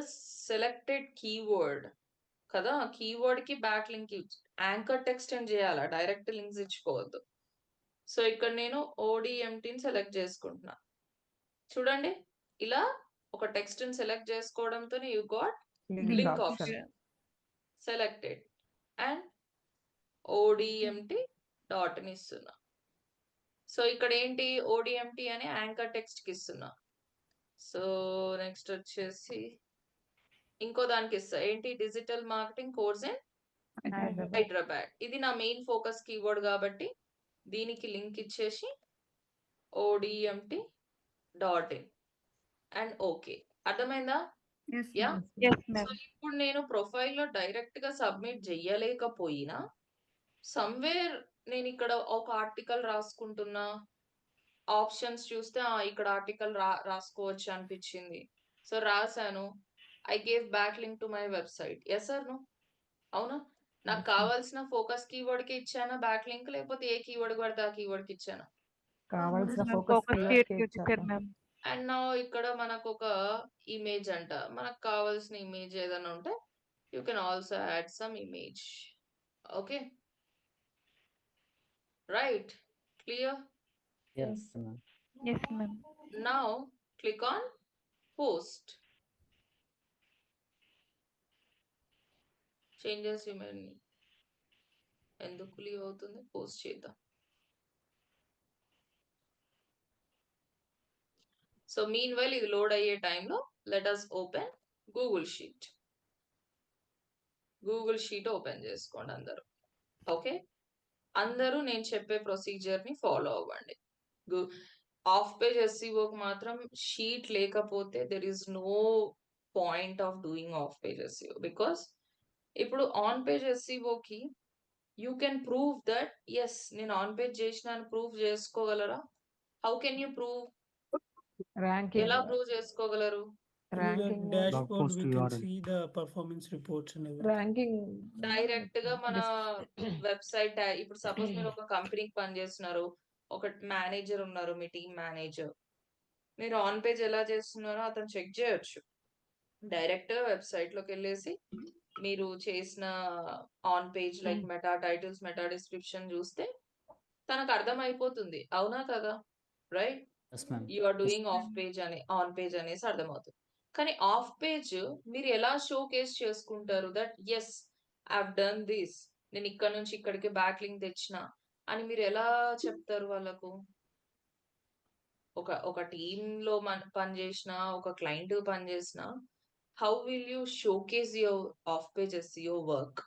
selected keyword కదా. కీవర్డ్ కి బ్యాక్ లింక్ యాంకర్ టెక్స్ట్ అని చేయాలా, డైరెక్ట్ లింక్స్ ఇచ్చుకోవద్దు. సో ఇక్కడ నేను ODMTని సెలెక్ట్ చేసుకుంటున్నా. చూడండి, ఇలా ఒక టెక్స్ట్ ని సెలెక్ట్ చేసుకోవడంతో you got link option selected and odmt.in ఇస్తున్నా. సో ఇక్కడ ఏంటి, ODMT అనే యాంకర్ టెక్స్ట్ కి ఇస్తున్నా. సో నెక్స్ట్ వచ్చేసి ఇంకో దానికి ఇస్తా, ఏంటి, digital marketing course in Hyderabad. ఇది నా మెయిన్ ఫోకస్ కీవర్డ్ కాబట్టి దీనికి లింక్ ఇచ్చేసి odmt.in అండ్ ఓకే. అర్థమైందా? యా. సో ఇప్పుడు నేను ప్రొఫైల్ లో డైరెక్ట్ గా సబ్మిట్ చెయ్యలేకపోయినా సమ్వేర్ నేను ఇక్కడ ఒక ఆర్టికల్ రాసుకుంటున్నా, ఆప్షన్స్ చూస్తే ఇక్కడ ఆర్టికల్ రాసుకోవచ్చు అనిపించింది. సో రాశాను, I gave back link to my website. Yes or no? అవునా? నాకు కావాల్సిన ఫోకస్ కీవర్డ్ కి ఇచ్చానా బ్యాక్ లింక్, లేకపోతే ఏ కీవర్డ్ పడితే ఆ కీవర్డ్ కి ఇచ్చానా? కావాల్సిన అండ్ నా ఇక్కడ మనకు ఒక ఇమేజ్ అంట, మనకు కావాల్సిన ఇమేజ్ ఏదైనా ఉంటే you can also add some image. Okay, right, clear? Yes, ma'am. Now click on post. Changes you may need. ఎందుకు లీవ్ అవుతుంది, పోస్ట్ చేద్దాం. సో మీన్ వైల్ ఇది లోడ్ అయ్యే టైంలో let us open Google sheet. Google sheet open చేసుకోండి అందరూ. Okay, అందరూ నేను చెప్పే ప్రొసీజర్ ని ఫాలో అవ్వండి. ఆఫ్ పేజ్ SEOకి మాత్రం షీట్ లేకపోతే there is no point of doing off page SEO. Because ఇప్పుడు ఆన్ పేజ్ SEOకి you can prove that yes నేను ఆన్ పేజ్ చేసిన అని ప్రూవ్ చేసుకోగలరా? How can you prove? Ranking ఎలా ప్రూవ్ చేసుకోగలరు? Through the ranking dashboard, post we can URL. see the performance reports and everything. Ranking direct గా మన website ఇప్పుడు suppose మీరు ఒక కంపెనీకి పనిచేస్తున్నారు, ఒక మేనేజర్ ఉన్నారు, మీ టీమ్ మేనేజర్, మీరు ఆన్ పేజ్ ఎలా చేస్తున్నారో అతను చెక్ చేయొచ్చు. డైరెక్ట్ వెబ్సైట్ లోకి వెళ్ళేసి మీరు చేసిన on page like meta titles, meta description చూస్తే తనకు అర్థమైపోతుంది. అవునా కదా? Right? Yes ma'am. You are doing off page అని, ఆన్ పేజ్ అనేసి అర్థమవుతుంది. కానీ ఆఫ్ పేజ్ మీరు ఎలా షో కేస్ చేసుకుంటారు that yes I have done this, నేను ఇక్కడ నుంచి ఇక్కడికి బ్యాక్ లింక్ తెచ్చిన అని మీరు ఎలా చెప్తారు వాళ్ళకు? ఒక టీమ్ లో పనిచేసిన, ఒక క్లయింట్ పనిచేసిన, how will you show case your of page SEO work?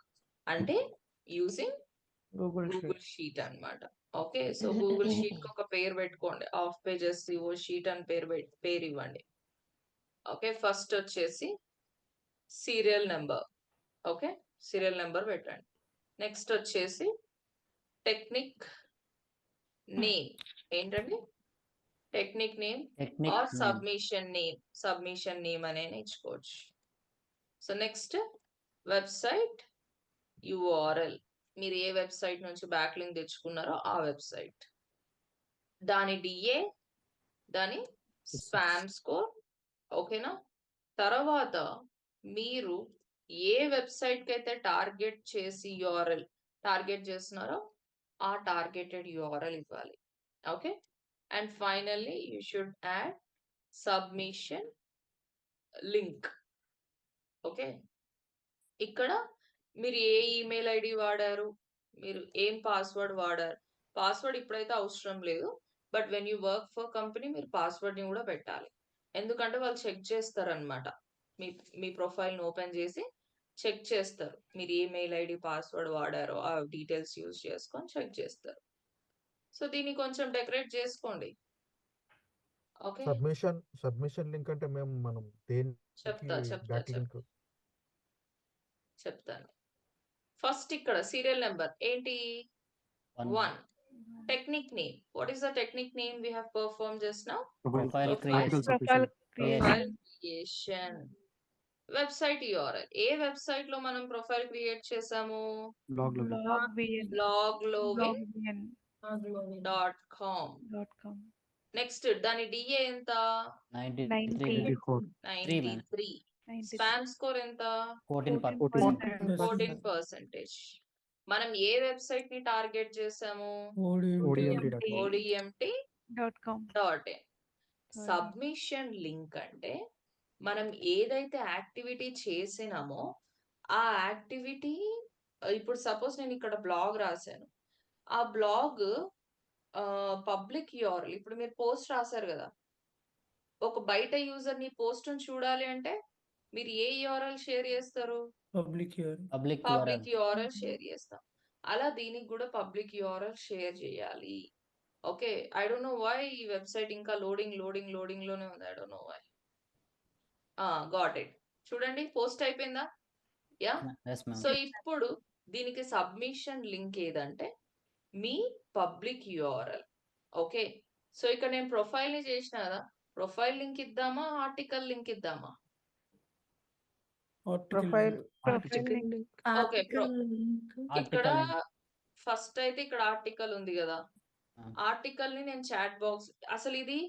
అంటే యూజింగ్ గూగుల్ గూగుల్ షీట్ అన్నమాట. ఓకే, సో గూగుల్ షీట్ కి ఒక పేరు పెట్టుకోండి, ఆఫ్ పేజ్ SEO షీట్ అని పేరు ఇవ్వండి. ఓకే, ఫస్ట్ వచ్చేసి serial number. Okay, serial number పెట్టండి. నెక్స్ట్ వచ్చేసి టెక్నిక్ నేమ్. ఏంటండి? Technique name or submission name అనేది ఇచ్చుకోవచ్చు. సో నెక్స్ట్ వెబ్సైట్ URL, మీరు ఏ వెబ్సైట్ నుంచి బ్యాక్ లింక్ తెచ్చుకున్నారో ఆ వెబ్సైట్, దాని DA, దాని స్పామ్ స్కోర్. ఓకేనా? తర్వాత మీరు ఏ వెబ్సైట్ కి అయితే టార్గెట్ చేసి URL టార్గెట్ చేస్తున్నారో ఆ టార్గెటెడ్ URL ఇవ్వాలి. Okay, and finally you should add submission link. Okay, ఇక్కడ మీరు ఏ ఈమెయిల్ ఐడి వాడారు, మీరు ఏం పాస్వర్డ్ వాడారు. పాస్వర్డ్ ఇప్పుడైతే అవసరం లేదు, but when you work for company మీరు పాస్వర్డ్ ని కూడా పెట్టాలి. ఎందుకంటే వాళ్ళు చెక్ చేస్తారనమాట, మీ ప్రొఫైల్ని ఓపెన్ చేసి చెక్ చేస్తారు, మీరు ఏ మెయిల్ ఐడి పాస్వర్డ్ వాడారో ఆ డీటెయిల్స్ యూజ్ చేసుకొని చెక్ చేస్తారు. సో దీన్ని కొంచెం డెకరేట్ చేసుకోండి. ఓకే, సబ్మిషన్ లింక్ అంటే మనం దేనికి బ్యాక్ లింక్ చెప్తాను. ఫస్ట్ ఇక్కడ సీరియల్ నెంబర్ ఏంటి? 1. Technique name. What is the technique name we have performed just now? Profile profile Profile creation. Website URL. A website లో మనం ప్రొఫైల్ క్రియేట్ చేసాము? bloglowin.com. నెక్స్ట్ దాని DA ఎంత? 93. స్పామ్ స్కోర్ ఎంత? 14%. మనం ఏ వెబ్సైట్ ని టార్గెట్ చేసాము? ODMT.in. సబ్మిషన్ లింక్ అంటే మనం ఏదైతే యాక్టివిటీ చేసినామో ఆ యాక్టివిటీ, ఇప్పుడు సపోజ్ నేను ఇక్కడ బ్లాగ్ రాశాను, ఆ బ్లాగ్ పబ్లిక్ URL. ఇప్పుడు మీరు పోస్ట్ రాశారు కదా, ఒక బయట యూజర్ ని పోస్ట్ చూడాలి అంటే మీరు ఏ URL షేర్ చేస్తారు? Public URL షేర్ చేస్తాం. అలా దీనికి కూడా పబ్లిక్ URL షేర్ చేయాలి. Okay, I don't know why ఈ వెబ్సైట్ ఇంకా లోడింగ్ లోనే ఉంది. I don't know why. Got it. చూడండి, పోస్ట్ అయిపోయిందా? యా. సో ఇప్పుడు దీనికి సబ్మిషన్ లింక్ ఏదంటే మీ పబ్లిక్ URL. ఓకే, సో ఇక్కడ నేను ప్రొఫైల్ ని చేసిన కదా, ప్రొఫైల్ లింక్ ఇద్దామా, ఆర్టికల్ లింక్ ఇద్దామా? ప్రొఫైల్ ఓకే, ఇక్కడ ఫస్ట్ అయితే ఇక్కడ ఆర్టికల్ ఉంది కదా, ఆర్టికల్ ని నేను చాట్ బాక్స్, అసలు ఇది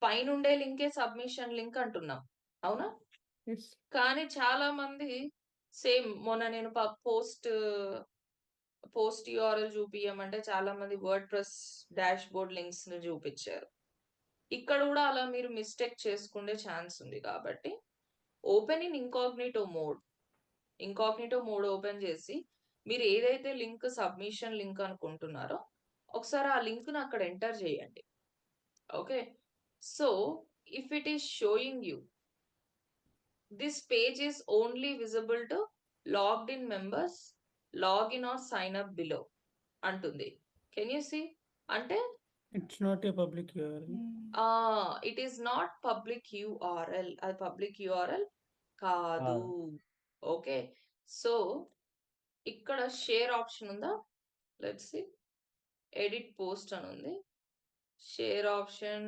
పైనుండే లింకే సబ్మిషన్ లింక్ అంటున్నాం, అవునా? కానీ చాలా మంది సేమ్ మొన్న నేను పోస్ట్ URL చూపియమంటే చాలా మంది word press dash board links ని చూపించారు. ఇక్కడ కూడా అలా మీరు మిస్టేక్ చేసుకునే ఛాన్స్ ఉంది. కాబట్టి ఓపెన్ ఇన్ ఇంకాగ్నిటో మోడ్ ఓపెన్ చేసి మీరు ఏదైతే లింక్ సబ్మిషన్ లింక్ అనుకుంటున్నారో ఒకసారి ఆ లింక్ ను అక్కడ ఎంటర్ చేయండి. Okay, so if it is showing you this page is only visible to logged in members, login or sign up below అంటుంది. Can you see? అంటే It's not a public URL. It is not public URL. అది public URL కాదు. Okay, so ఇక్కడ share option ఉందా? Let's see. Edit post అని ఉంది. Share option,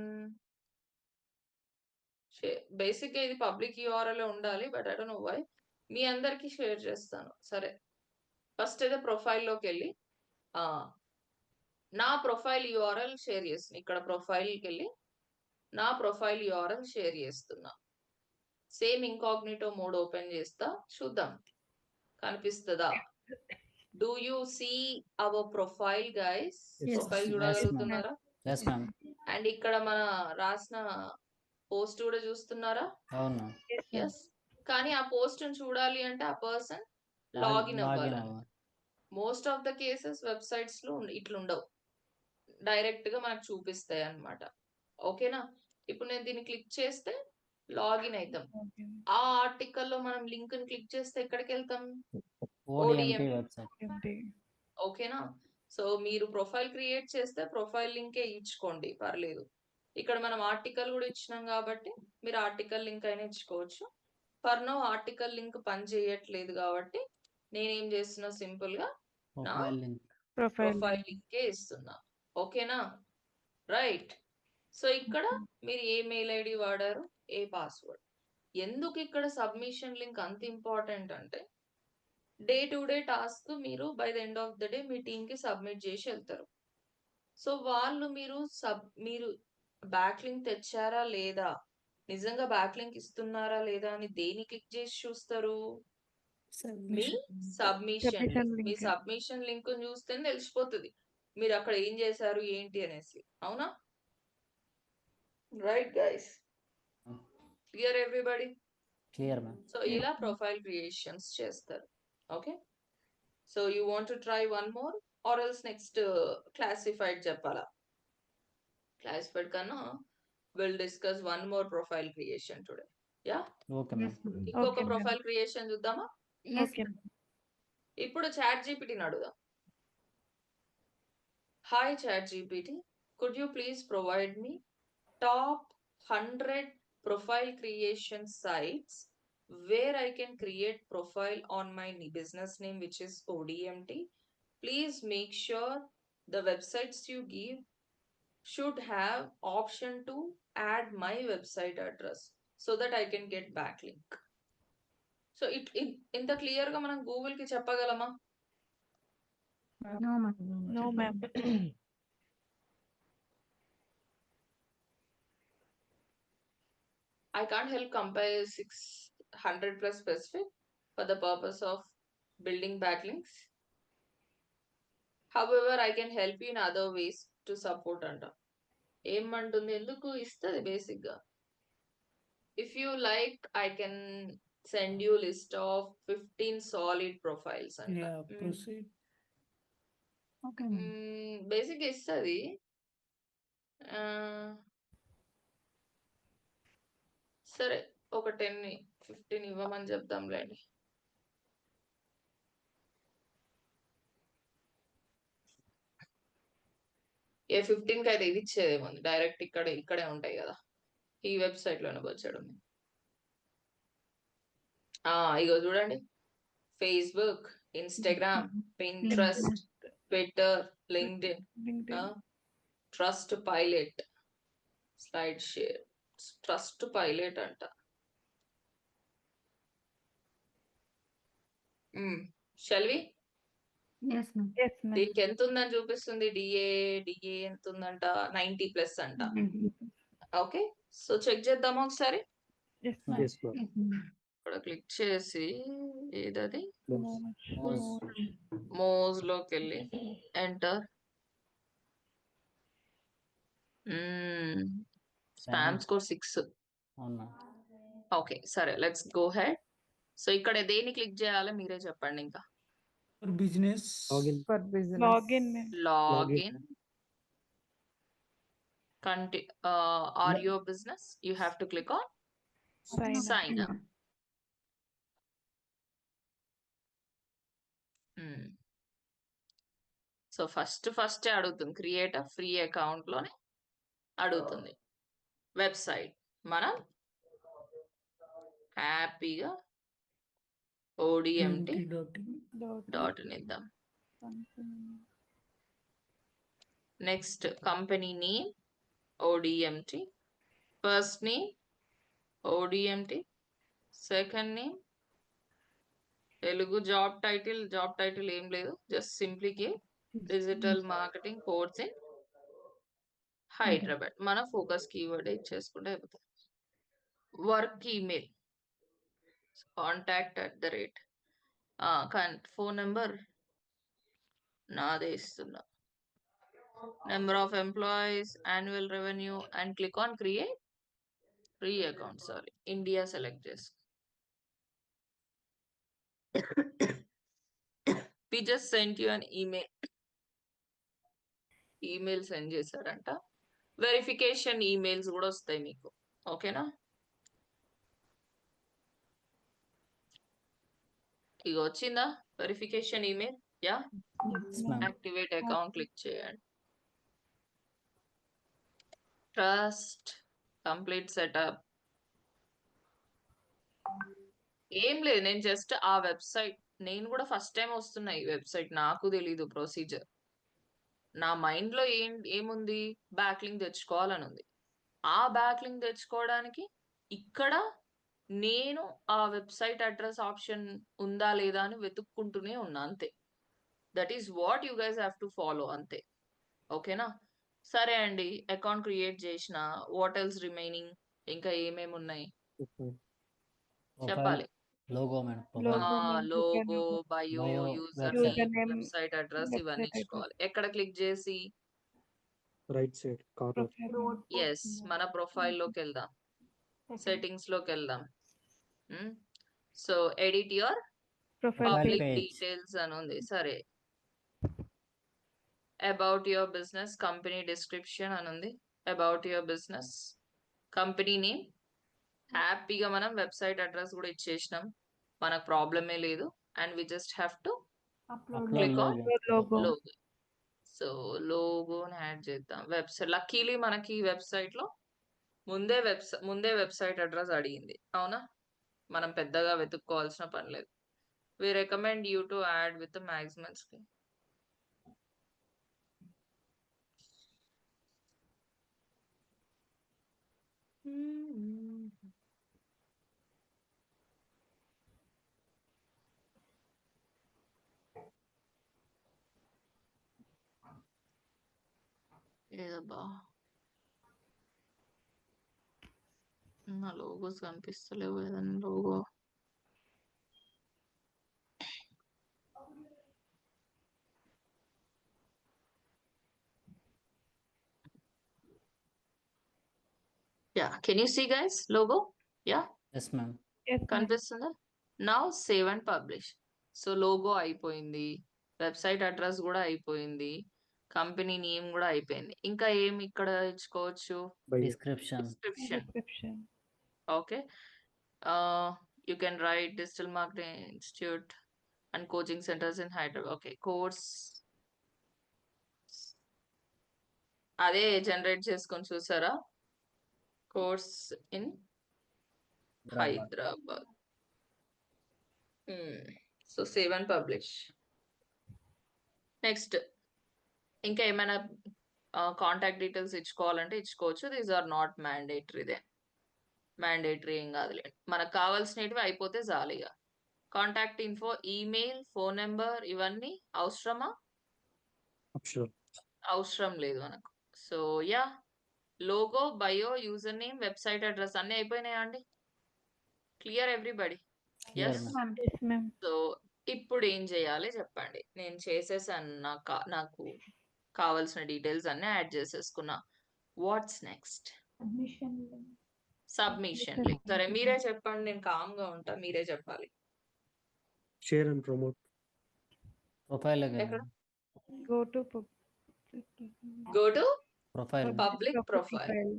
బేసిక్గా ఇది పబ్లిక్ యూఆర్ఎల్ ఉండాలి, but I don't know why. మీ అందరికి షేర్ చేస్తాను. సరే, ఫస్ట్ అయితే ప్రొఫైల్లోకి వెళ్ళి నా ప్రొఫైల్ యూఆర్ఎల్ షేర్ చేస్తున్నా. ఇక్కడ ప్రొఫైల్కి వెళ్ళి నా ప్రొఫైల్ యూఆర్ఎల్ షేర్ చేస్తున్నా. సేమ్ ఇంకాగ్నిటో మోడ్ ఓపెన్ చేస్తా, చూద్దాం కనిపిస్తుందా. Do you see our profile guys? Profile చూడగలుగుతున్నారా? Yes ma'am. అండ్ ఇక్కడ మన రాసిన పోస్ట్ కూడా చూస్తున్నారా? అవును. ఎస్. కానీ ఆ పోస్ట్ చూడాలి అంటే ఆ పర్సన్ లాగిన్ అవ్వాలి. Most of the cases websites లో ఇట్లుండవు, డైరెక్ట్ గా మనకు చూపిస్తాయి అన్నమాట. ఓకేనా? ఇప్పుడు నేను దీన్ని క్లిక్ చేస్తే లాగిన్ అవుతాం. ఆ ఆర్టికల్లో మనం లింక్ ని క్లిక్ చేస్తే ఎక్కడికి వెళ్తాం? ODMT website. ఓకేనా? సో మీరు ప్రొఫైల్ క్రియేట్ చేస్తే ప్రొఫైల్ లింకే ఇచ్చుకోండి, పర్లేదు. ఇక్కడ మనం ఆర్టికల్ కూడా ఇచ్చినాం కాబట్టి మీరు ఆర్టికల్ లింక్ అయినా ఇచ్చుకోవచ్చు. ఫర్ నో ఆర్టికల్ లింక్ పని చేయట్లేదు కాబట్టి నేనేం చేస్తున్నా, సింపుల్ గా నా ప్రొఫైల్ లింకే ఇస్తున్నా. ఓకేనా? రైట్. సో ఇక్కడ మీరు ఏ మెయిల్ ఐడి వాడారు, ఏ పాస్వర్డ్. ఎందుకు ఇక్కడ సబ్మిషన్ లింక్ అంత ఇంపార్టెంట్ అంటే డే టు డే టాస్క్ మీరు by the end of the day me team కి సబ్మిట్ చేసి వెళ్తారు. సో వాళ్ళు మీరు బ్యాక్ లింక్ తెచ్చారా లేదా, నిజంగా బ్యాక్ లింక్ ఇస్తున్నారా లేదా అని దేని క్లిక్ చేసి చూస్తారు? మీ సబ్మిషన్ లింక్ చూస్తేనే తెలిసిపోతుంది మీరు అక్కడ ఏం చేశారు ఏంటి అనేసి. అవునా? Right guys, clear everybody? Clear ma'am. So ఇలా ప్రొఫైల్ క్రియేషన్స్ చేస్తారు. Okay, so you want to try one more or else next classified చెప్పాలా? క్లాసిఫైడ్ కన్నా will discuss one more profile creation today. Yeah, okay ma'am. ఇంకొక profile creation చూద్దామా? ఇప్పుడు chat జీపీటీని అడుగుదాం. Hi chat GPT, could you please provide me top 100 profile creation sites where I can create profile on my business name, which is ODMT. Please make sure the websites you give should have option to add my website address so that I can get backlink. So ఇంత clear గా మనం Google కి చెప్పగలమా? No ma'am. I can't help compile 600 plus specific for the purpose of building backlinks. However, I can help you in other ways to support అంట. ఏమంటుంది, ఎందుకు ఇస్తుంది basic గా. If you like, I can send you list of 15 solid profiles అంట. Yeah, proceed. Basic ఇస్తుంది. సరే, ఒక 10-15 ఇవ్వమని చెప్దాంలేండి. ఏ 15కి అయితే ఇది ఇచ్చేదేముంది, డైరెక్ట్ ఇక్కడే ఉంటాయి కదా, ఈ వెబ్సైట్ లోనే వచ్చాడు. ఇగో చూడండి, Facebook, Instagram, Pinterest, Twitter, LinkedIn, trust pilot, slide share, trust pilot అంట. షెల్వి, దీనికి ఎంత ఉందని చూపిస్తుంది? డిఏ ఎంత ఉందంట? 90+ అంట. ఓకే, సో చెక్ చేద్దామా ఒకసారి. ఇక్కడ క్లిక్ చేసి ఏదది మోజ్ లోకి వెళ్ళి ఎంటర్. Spam score 6. ఓకే, సరే, లెట్స్ గో హెడ్. సో ఇక్కడ దేని క్లిక్ చేయాలో మీరే చెప్పండి. ఇంకా For business. Login. Are your business? You have to click on sign up. So first అడుగుతుంది క్రియేట్ అ ఫ్రీ అకౌంట్ లోనే అడుగుతుంది. వెబ్సైట్ మనం హ్యాపీగా ODMT.in డాట్ ఇద్దాం. Next company name ODMT, first name ODMT, second name Telugu, job title ఏం లేదు, just simply give digital marketing course in Hyderabad. మన focus keyword ఇచ్చేసుకుంటే అయిపోతుంది. Work email contact@, phone number నాదే ఇస్తున్నా, number of employees, annual revenue and click on create free account. Sorry, India select చేసుకో. We just sent you an email send చేశారంట. Verification emails కూడా వస్తాయి మీకు. ఓకేనా? ఇక వచ్చిందా verification email? Yeah, activate account click చేయండి. Trust complete setup. ఏం లేదు, నేను జస్ట్ ఆ వెబ్సైట్, నేను కూడా ఫస్ట్ టైం వస్తున్నా ఈ వెబ్సైట్, నాకు తెలీదు ప్రొసీజర్. నా మైండ్ లో ఏముంది, బ్యాక్ లింక్ తెచ్చుకోవాలని ఉంది. ఆ బ్యాక్ లింక్ తెచ్చుకోవడానికి ఇక్కడ నేను ఆ వెబ్సైట్ అడ్రస్ ఆప్షన్ ఉందా లేదా అని వెతుక్కుంటూనే ఉన్నా, అంతే. That is what you guys have to follow, అంతే. ఓకేనా? సరే అండి, అకౌంట్ క్రియేట్ చేసిన, వాట్ ఎల్స్ రిమైనింగ్, ఇంకా ఏమేమి ఉన్నాయి చెప్పాలి. Logo madam, logo, bio, Bio, user website. Name, website address, ఇవన్నీ ఇచ్చుకోవాలి. ఎక్కడ క్లిక్ చేసి? Right side corner. ఎస్, మన ప్రొఫైల్ లోకి వెళ్దాం, సెట్టింగ్స్ లోకి వెళ్దాం. So edit your public page. Details అని ఉంది. సరే, about your business, company description అని ఉంది. About your business, company name, హ్యాపీగా మనం వెబ్సైట్ అడ్రస్ కూడా ఇచ్చేసినాం, మనకు ప్రాబ్లమే లేదు. And we just have to click on logo. So లోగోని యాడ్ చేద్దాం. వెబ్సైట్ లక్కీలీ మనకి ఈ వెబ్సైట్ లో ముందే వెబ్సైట్ అడ్రస్ అడిగింది, అవునా? మనం పెద్దగా వెతుక్కోవాల్సిన పని లేదు. We recommend you to add with the maximum screen. ఏదబ్బా, నా లోగోస్ కనిపిస్తలేవు, ఏదైనా logo. Yeah, can you see guys logo? Yeah, Yes, ma'am. కనిపిస్తుందా? Now save and publish. So logo అయిపోయింది, వెబ్సైట్ అడ్రస్ కూడా అయిపోయింది, కంపెనీ నేమ్ కూడా అయిపోయింది. ఇంకా ఏమి ఇక్కడ ఇచ్చుకోవచ్చు? Description. Description. Okay, you can write digital marketing institute and coaching centres in Hyderabad. Okay, course అదే జనరేట్ చేసుకొని చూసారా, course in Hyderabad. So save and publish. Next ఇంకా ఏమైనా కాంటాక్ట్ డీటెయిల్స్ ఇచ్చుకోవాలంటే ఇచ్చుకోవచ్చు. These are not mandatory. Mandatory ఏం కాదులే, మనకు కావాల్సినవి అయిపోతే చాలు. ఇక contact info, email, phone number, ఇవన్నీ అవసరమా? అవసరం లేదు మనకు. So yeah, logo, bio, user name, website address అన్ని అయిపోయినాయా అండి? Clear everybody? ఎస్. సో ఇప్పుడు ఏం చేయాలి చెప్పండి. నేను చేసేసాను, నాకు కావాల్సిన డీటెయిల్స్ అన్ని యాడ్ చేసేసుకున్నా. What's next? Submission link. సరే మీరే చెప్పండి, నేను కామ్ గా ఉంటా, మీరే చెప్పాలి. Share and promote. ప్రొఫైల్ ఎక్కడ? Go to profile. Public profile.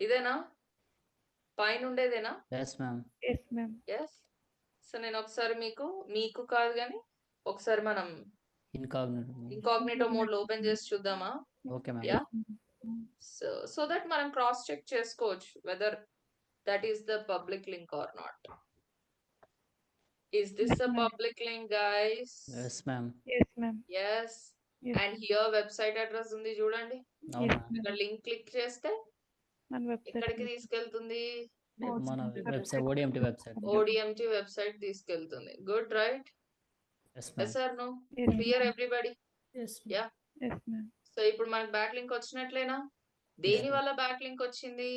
ఇదేనా పైన ఉండేదేనా? Yes, ma'am. Yes, ma'am. Yes. So నేను ఒకసారి మీకు కాదు కానీ ఒకసారి మనం ఇన్కాగ్నిటో మోడ్ లో ఓపెన్ చేసి చూద్దామా? Okay, ma'am. Yeah, so that మనం క్రాస్ చెక్ చేసుకోవచ్చు whether that is the public link or not. Is this Yes, a ma'am. public link, guys? Yes ma'am. Yes, ma'am. Yes. Yes. And here website address ఉంది చూడండి. అవును Yes, ma'am. ఇక్కడ ma'am. Link click చేస్తే మన website ఎక్కడికి ఉంది. తీసుకెళ్తుంది? మన website. Website ODMT website. ODMT website తీసుకెళ్తుంది. Good, right? Yes ma'am. Yes or no? Yes, Clear ma'am. everybody? Yes. Yeah. Yes, ma'am. So ఇప్పుడు మనకు బ్యాక్ లింక్ వచ్చినట్లేనా? దేని వల్ల బ్యాక్ లింక్ వచ్చింది?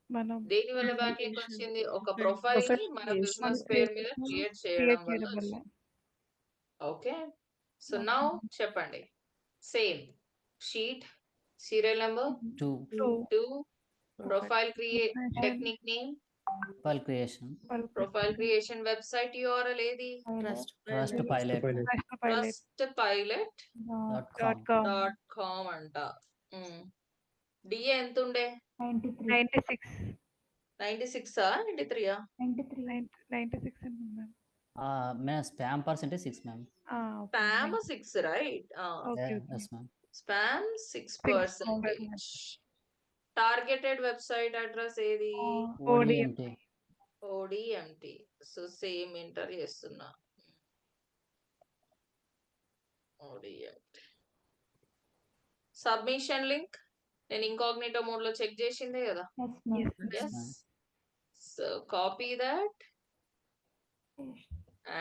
మనం దేని వల్ల బ్యాక్ లింక్ వచ్చింది? ఒక ప్రొఫైల్ ని మన బిజినెస్ పేరు మీద క్రియేట్ చేయడం వల్ల వచ్చింది. ఓకే. సో నౌ చెప్పండి. Same sheet, serial number 2 2, profile create, technique name, profile creation. Profile creation, website URL ఏది? ట్రస్ట్ పైలట్ trustpilot.com అంట. డిఏ ఎంత ఉండే? 96. 96ఆ 93ఆ? 96 ఉంది ma'am. Ma'am spam percentage 6 ma'am. Spam 6, right? Okay, yes ma'am. Spam 6%. Targeted website address ఏది? ODMT. ODMT. So same enter చేస్తున్నా. ODMT. Submission link నేను incognito mode లో check చేసిందే కదా. Yes, Yes. So copy that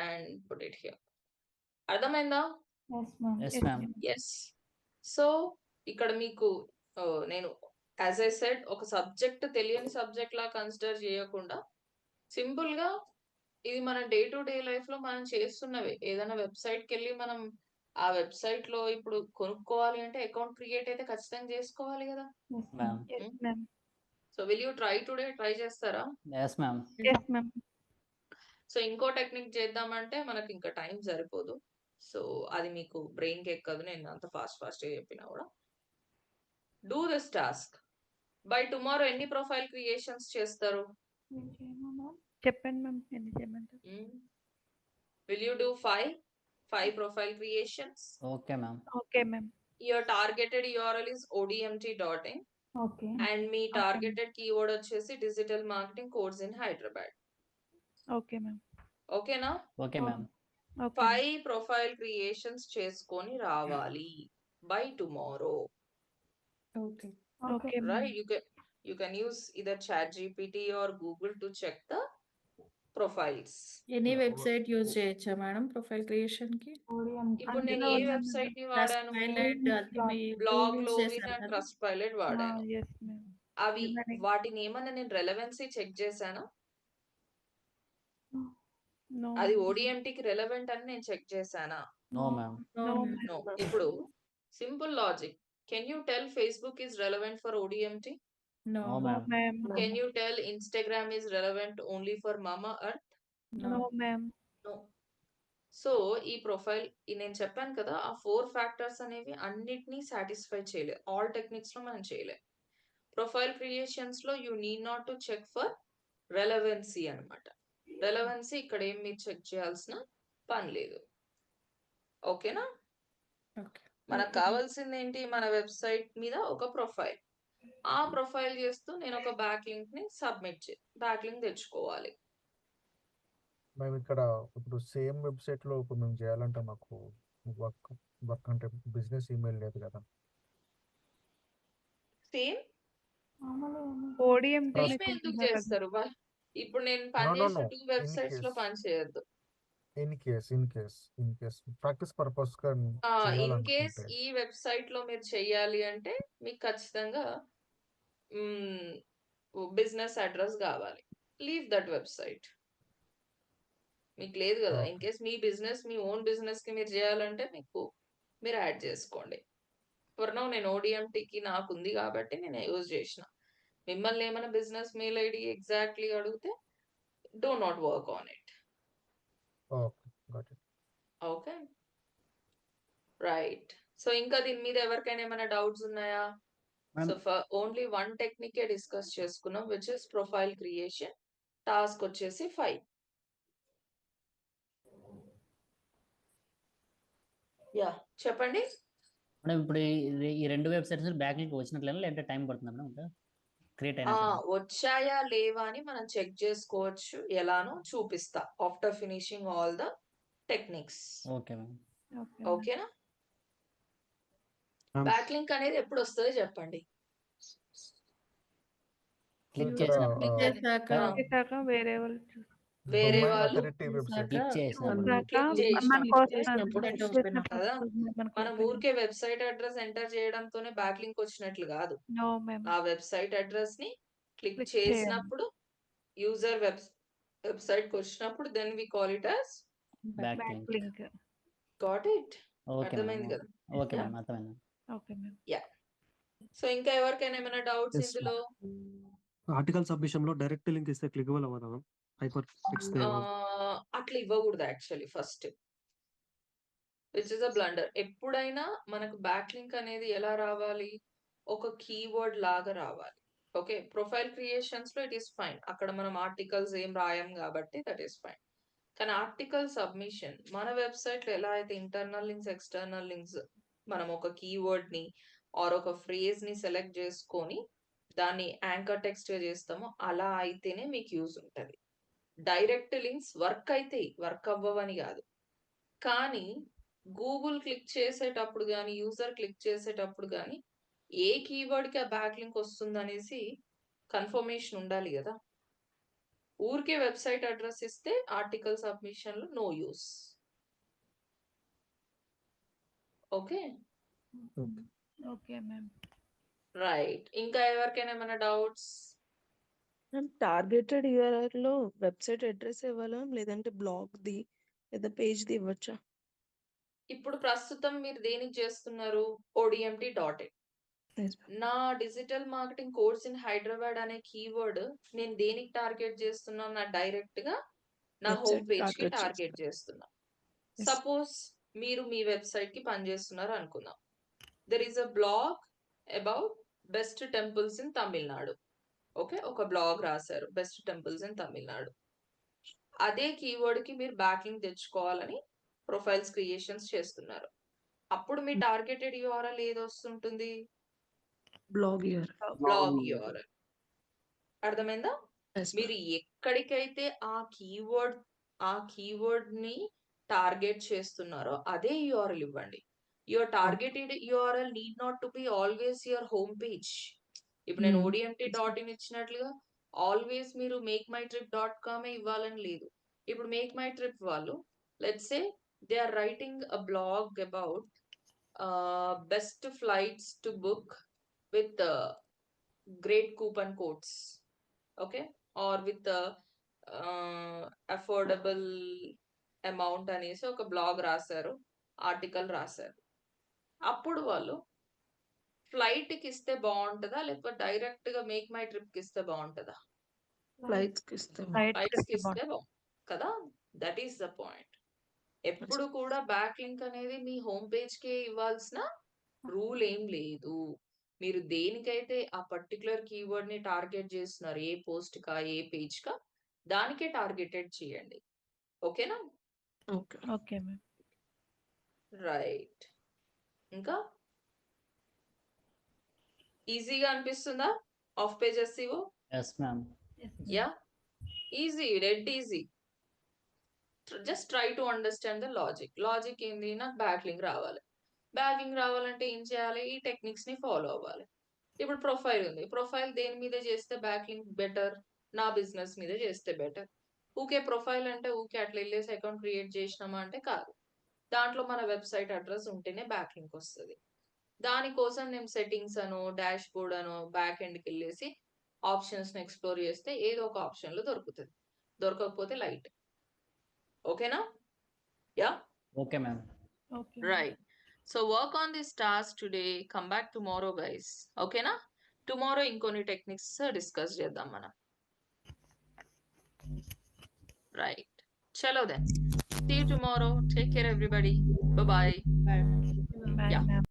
and put it here. అర్థమైందా? Yes ma'am. Yes. So ఇక్కడ మీకు నేను యాజ్ ఐ సెడ్ ఒక సబ్జెక్ట్ తెలియని సబ్జెక్ట్ లా కన్సిడర్ చేయకుండా సింపుల్ గా ఇది మన డే టు డే లైఫ్ లో మనం చేస్తున్నవే. ఏదైనా వెబ్సైట్ కి వెళ్ళి మనం ఆ వెబ్సైట్ లో ఇప్పుడు కొనుక్కోవాలి అంటే అకౌంట్ క్రియేట్ అయితే ఖచ్చితంగా చేసుకోవాలి కదా. Ma'am. yes ma'am. So will you try today? Try చేస్తారా? Yes ma'am. Yes ma'am. So ఇంకో టెక్నిక్ చేద్దామంటే మనకి ఇంకా టైం సరిపోదు. సో అది మీకు బ్రెయిన్ కి ఎక్కదు నేను అంత ఫాస్ట్ గా చెప్పినా కూడా. Do this task by tomorrow. ఎన్ని ప్రొఫైల్ క్రియేషన్స్ చేస్తారు? చెప్పండి మ్యామ్ ఎన్ని చేయమంటారు? Will you do 5 profile creations? Okay ma'am. Okay ma'am. Your targeted URL is odmt.in okay and మీ టార్గెటెడ్ కీవర్డ్ వచ్చేసి digital marketing course in Hyderabad. Okay ma'am. ఓకేనా? Okay ma'am. Okay 5 profile creations చేసుకొని రావాలి by tomorrow. Okay. Okay Right? You can use either ChatGPT or Google to check the profiles. Any website use చేయొచ్చా madam profile creation కి? ఇప్పుడు నేను ఏ website ని వాడాను? Blog లో ట్రస్ట్ పైలట్ వాడాను. yes ma'am. అవి వాటిని ఏమన్నా నేను రెలవెన్సీ చెక్ చేశాను. No. అది ODMT కి రెలవెంట్ అని నేను చెక్ చేశానా? No ma'am. No. No. ఇప్పుడు simple logic. Can you tell Facebook is relevant for ODMT? No No. మ్యామ్. Ma'am. Can you tell Instagram is relevant only for Mama Earth? No ma'am. No. So ఈ profile నేను చెప్పాను కదా ఆ 4 factors అనేవి అన్నిటినీ satisfy చేయలేదు. ఆల్ టెక్నిక్స్ లో మనం చేయలేదు. ప్రొఫైల్ క్రియేషన్స్ లో you need not to check for relevancy అన్నమాట. రెలవెన్సీ ఇక్కడ ఏం మీరు చెక్ చేయాల్సిన పని లేదు. ఓకేనా? Okay. మనకు కావాల్సింది ఏంటి? మన వెబ్సైట్ మీద ఒక ప్రొఫైల్. ఆ ప్రొఫైల్ చేస్తూ నేను ఒక బ్యాక్ లింక్ ని బ్యాక్ లింక్ తెచ్చుకోవాలి. మేము ఇక్కడ ఇప్పుడు సేమ్ వెబ్సైట్ లో ఇప్పుడు మేము చేయాలంటే మాకు వర్క్ అంటే బిజినెస్ ఈమెయిల్ లేదు కదా. సేమ్ ODMT Trust- ఎందుకు చేస్తారు? ఇప్పుడు నేను పని No, చేసిన no. 2 వెబ్సైట్స్ లో case. పని చేయొద్దు. ఇన్ కేస్ ప్రాక్టీస్ పర్పస్ గా ఇన్ కేస్ చేయాలనుకుంటే ఈ వెబ్సైట్ లో మీరు చెయ్యాలి అంటే మీకు ఖచ్చితంగా బిజినెస్ అడ్రస్ కావాలి. Leave that website. మీకు లేదు కదా. Okay. In case me own business కి మీరు చేయాలంటే మీరు యాడ్ చేసుకోండి. ఫర్ నౌ నేను ODMT కి నాకు ఉంది కాబట్టి నేను యూజ్ చేసిన. మిమ్మల్ని ఏమైనా బిజినెస్ మెయిల్ ఐడి ఎగ్జాక్ట్లీ అడిగితే do not work on it. Okay got it. Okay right. So ఇంకా దీని మీద ఎవరికైనా ఏమైనా డౌట్స్ ఉన్నాయా? Ma'am. సో ఫర్ ఓన్లీ 1 టెక్నికే డిస్కస్ చేసుకున్నాం which is profile creation. Task వచ్చేసి 5. యా చెప్పండి. మేడం ఇప్పుడు ఈ 2 వెబ్సైట్స్ బ్యాక్ లింక్ వచ్చినట్లేనా లేదంటే టైం పడుతుందా మేడం? క్రియేట్ ఆ! అయినాక వచ్చాయా లేవా అని మనం చెక్ చేసుకోవచ్చు. ఎలానో చూపిస్తా. After finishing all the techniques. Okay ma'am. Okay ma'am. ఓకేనా? మ్యామ్. బ్యాక్ లింక్ అనేది ఎప్పుడొస్తదో చెప్పండి. క్లిక్ ఇక్కడ చేసినప్పుడు చేశాక ఆ! చేశాక వేరే వాళ్ళు వేరే డొమైన్ వాళ్ళు అథారిటీ వెబ్సైట్ క్లిక్ చేసినప్పుడు చూసాక క్లిక్ మనకు చేసినప్పుడు వస్తుంది. నెట్ క్లిక్ ఓపెన్ చేసినప్పుడు కదా! వస్తుంది. మనకు మనం ఓపెన్ ఊరికే వెబ్‌సైట్ అడ్రెస్ ఎంటర్ చేయడంతోనే బ్యాక్ లింక్ వచ్చినట్లు గాదు. No ma'am. ఆ వెబ్‌సైట్ అడ్రెస్‌ని క్లిక్ క్లిక్ చేయాలి. చేసినప్పుడు యూజర్ వెబ్‌సైట్‌కొచ్చినప్పుడు then we call it as back back link. Link. Got it. Okay అర్థమైంది మ్యామ్. కదా! Okay yeah! మ్యామ్, అర్థమైంది. Okay ma'am. యాహ్! సో, ఇంకా ఎవరికైనా ఏమైనా డౌట్స్ Yes, ఇందులో? ఆర్టికల్ సబ్మిషన్ లో డైరెక్ట్ లింక్ ఇస్తే క్లికబుల్ అవ్వదా మ్యామ్? హైపర్ టెక్స్ట్ అట్లా ఇవ్వకూడదు actually first. Which is a blunder. ఎప్పుడైనా మనకు బ్యాక్ లింక్ అనేది ఎలా రావాలి? ఒక కీవర్డ్ లాగా రావాలి. ఓకే. ప్రొఫైల్ క్రియేషన్స్‌లో ఇట్ ఈస్ ఫైన్. అక్కడ మనం ఆర్టికల్స్ ఏం రాయం కాబట్టి దట్ ఈస్ ఫైన్. కానీ ఆర్టికల్ సబ్మిషన్ మన వెబ్‌సైట్‌లో ఎలా అయితే ఇంటర్నల్ లింక్స్, ఎక్స్‌టర్నల్ లింక్స్ మనం ఒక కీవర్డ్‌ని ఆర్ ఒక ఫ్రేజ్‌ని సెలెక్ట్ చేసుకొని దాన్ని యాంకర్ టెక్స్ట్‌గా చేస్తామో అలా అయితేనే మీకు యూజ్ ఉంటది. డైరెక్ట్ లింక్స్ వర్క్ అయితాయి. వర్క్ అవ్వవని కాదు. కానీ గూగుల్ క్లిక్ చేసేటప్పుడు గాని, యూజర్ క్లిక్ చేసేటప్పుడు గాని ఏ కీవర్డ్‌కి ఆ బ్యాక్ లింక్ వస్తుందనేసి కన్ఫర్మేషన్ ఉండాలి గదా! ఊరికే వెబ్‌సైట్ అడ్రెస్ ఇస్తే ఆర్టికల్ సబ్మిషన్‌లో no use. Okay. Okay ma'am. Right. ఇంకా ఎవరికైనా ఏమైనా డౌట్స్? మ్యామ్ టార్గెటెడ్ యూఆర్ఎల్‌లో వెబ్‌సైట్ అడ్రెస్ ఇవ్వాలా? లేదంటే బ్లాగ్‌ది లేదా పేజ్‌ది ఇవ్వచ్చా? ఇప్పుడు ప్రస్తుతం మీరు దేనికి చేస్తున్నారు? ODMT.in. Yes ma'am. నా digital marketing course in Hyderabad అనే కీవర్డ్ నేను దేనికి టార్గెట్ చేస్తున్నాను? నా డైరెక్ట్‌గా నా హోమ్ వెబ్‌సైట్ పేజ్‌కి టార్గెట్ టార్గెట్ చేస్తా. చేస్తున్నా. యెస్. సపోజ్ మీరు మీ వెబ్‌సైట్‌కి పనిచేస్తున్నారు అనుకుందాం. There is a blog about best temples in Tamil Nadu. Okay. ఒక బ్లాగ్ రాసారు. Best temples in Tamil Nadu. అదే కీవర్డ్‌కి మీరు బ్యాక్ లింక్ తెచ్చుకోవాలని ప్రొఫైల్స్ క్రియేషన్స్ చేస్తున్నారు. అప్పుడు మీ టార్గెటెడ్ యూఆర్ఎల్ ఏదొస్తుంటుంది? Blog URL. Blog URL. అర్థమైందా? యెస్ మీరు మ్యామ్. ఎక్కడికైతే ఆ కీవర్డ్‌ని టార్గెట్ చేస్తున్నారో అదే యూఆర్ఎల్ ఇవ్వండి. Your okay. Targeted URL need not to be always your home page. ఇప్పుడు నేను యెస్ మ్యామ్. ODMT.in ఇచ్చినట్లుగా ఆల్వేస్ మీరు మేక్‌మైట్రిప్.com ఇవ్వాలని లేదు. ఇప్పుడు మేక్‌మైట్రిప్ వాళ్ళు let's say they are writing a blog about best flights to book with great coupon codes. Okay. Or with affordable amount అనేసి ఒక బ్లాగ్ రాసారు. ఆర్టికల్ రాసారు. అప్పుడు వాళ్ళు ఫ్లైట్‌కి ఇస్తే బావుంటదా? లేకపోతే డైరెక్ట్‌గా మేక్ మై ట్రిప్‌కి ఇస్తే బావుంటదా? ఫ్లైట్స్‌కి ఇస్తాం. ఫ్లైట్స్‌కి ఇస్తే కదా! That is the point. ఎప్పుడు కూడా బ్యాక్ లింక్ అనేది మీ హోమ్ పేజ్‌కే ఇవ్వాల్సిన రూల్ ఏం లేదు. మీరు దేనికైతే ఆ పర్టిక్యులర్ కీవర్డ్‌ని టార్గెట్ చేస్తున్నారు. ఏ పోస్ట్‌కా, ఏ పేజ్‌కా దానికే టార్గెటెడ్ చేయండి. ఓకేనా? ఓకే. Okay ma'am. రైట్. ఇంకా? ఈజీగా అనిపిస్తుందా? Of page SCO? Yes ma'am. Yeah! Easy. Dead easy. Just try to understand the logic. Logic ఏంది? నాకు బ్యాక్ లింక్ రావాలి. బ్యాక్ లింక్ రావాలంటే ఏం చేయాలి? ఈ టెక్నిక్స్‌ని ఫాలో అవ్వాలి. ఇప్పుడు ప్రొఫైల్ ఉంది. ప్రొఫైల్ దేని మీద చేస్తే బ్యాక్ లింక్ బెటర్? నా బిజినెస్ మీద చేస్తే బెటర్. ఊకే ప్రొఫైల్ అంటే ఊకే అట్లా ఎళ్ళేసి అకౌంట్ క్రియేట్ చేసినామా అంటే కాదు. దాంట్లో మన వెబ్‌సైట్ అడ్రెస్ ఉంటేనే బ్యాక్ లింక్ వస్తది. దానికోసం నేను సెట్టింగ్స్ అనో, డాష్‌బోర్డ్ అనో, బ్యాక్ ఎండ్‌కెళ్ళేసి ఆప్షన్స్‌ని ఎక్స్‌ప్లోర్ చేస్తే ఏదో ఒక ఆప్షన్‌లో దొరుకుతది. దొరకకపోతే లైట్. ఓకేనా? Yeah! Okay ma'am. Okay. Right. So work on this task today. Come back tomorrow guys. ఓకేనా? టుమారో ఇంకొన్ని టెక్నిక్స్ డిస్కస్ చేద్దాం మనం. రైట్. చలో then. See you tomorrow. Take care everybody. Bye-bye. Bye. Bye Yeah. Ma'am.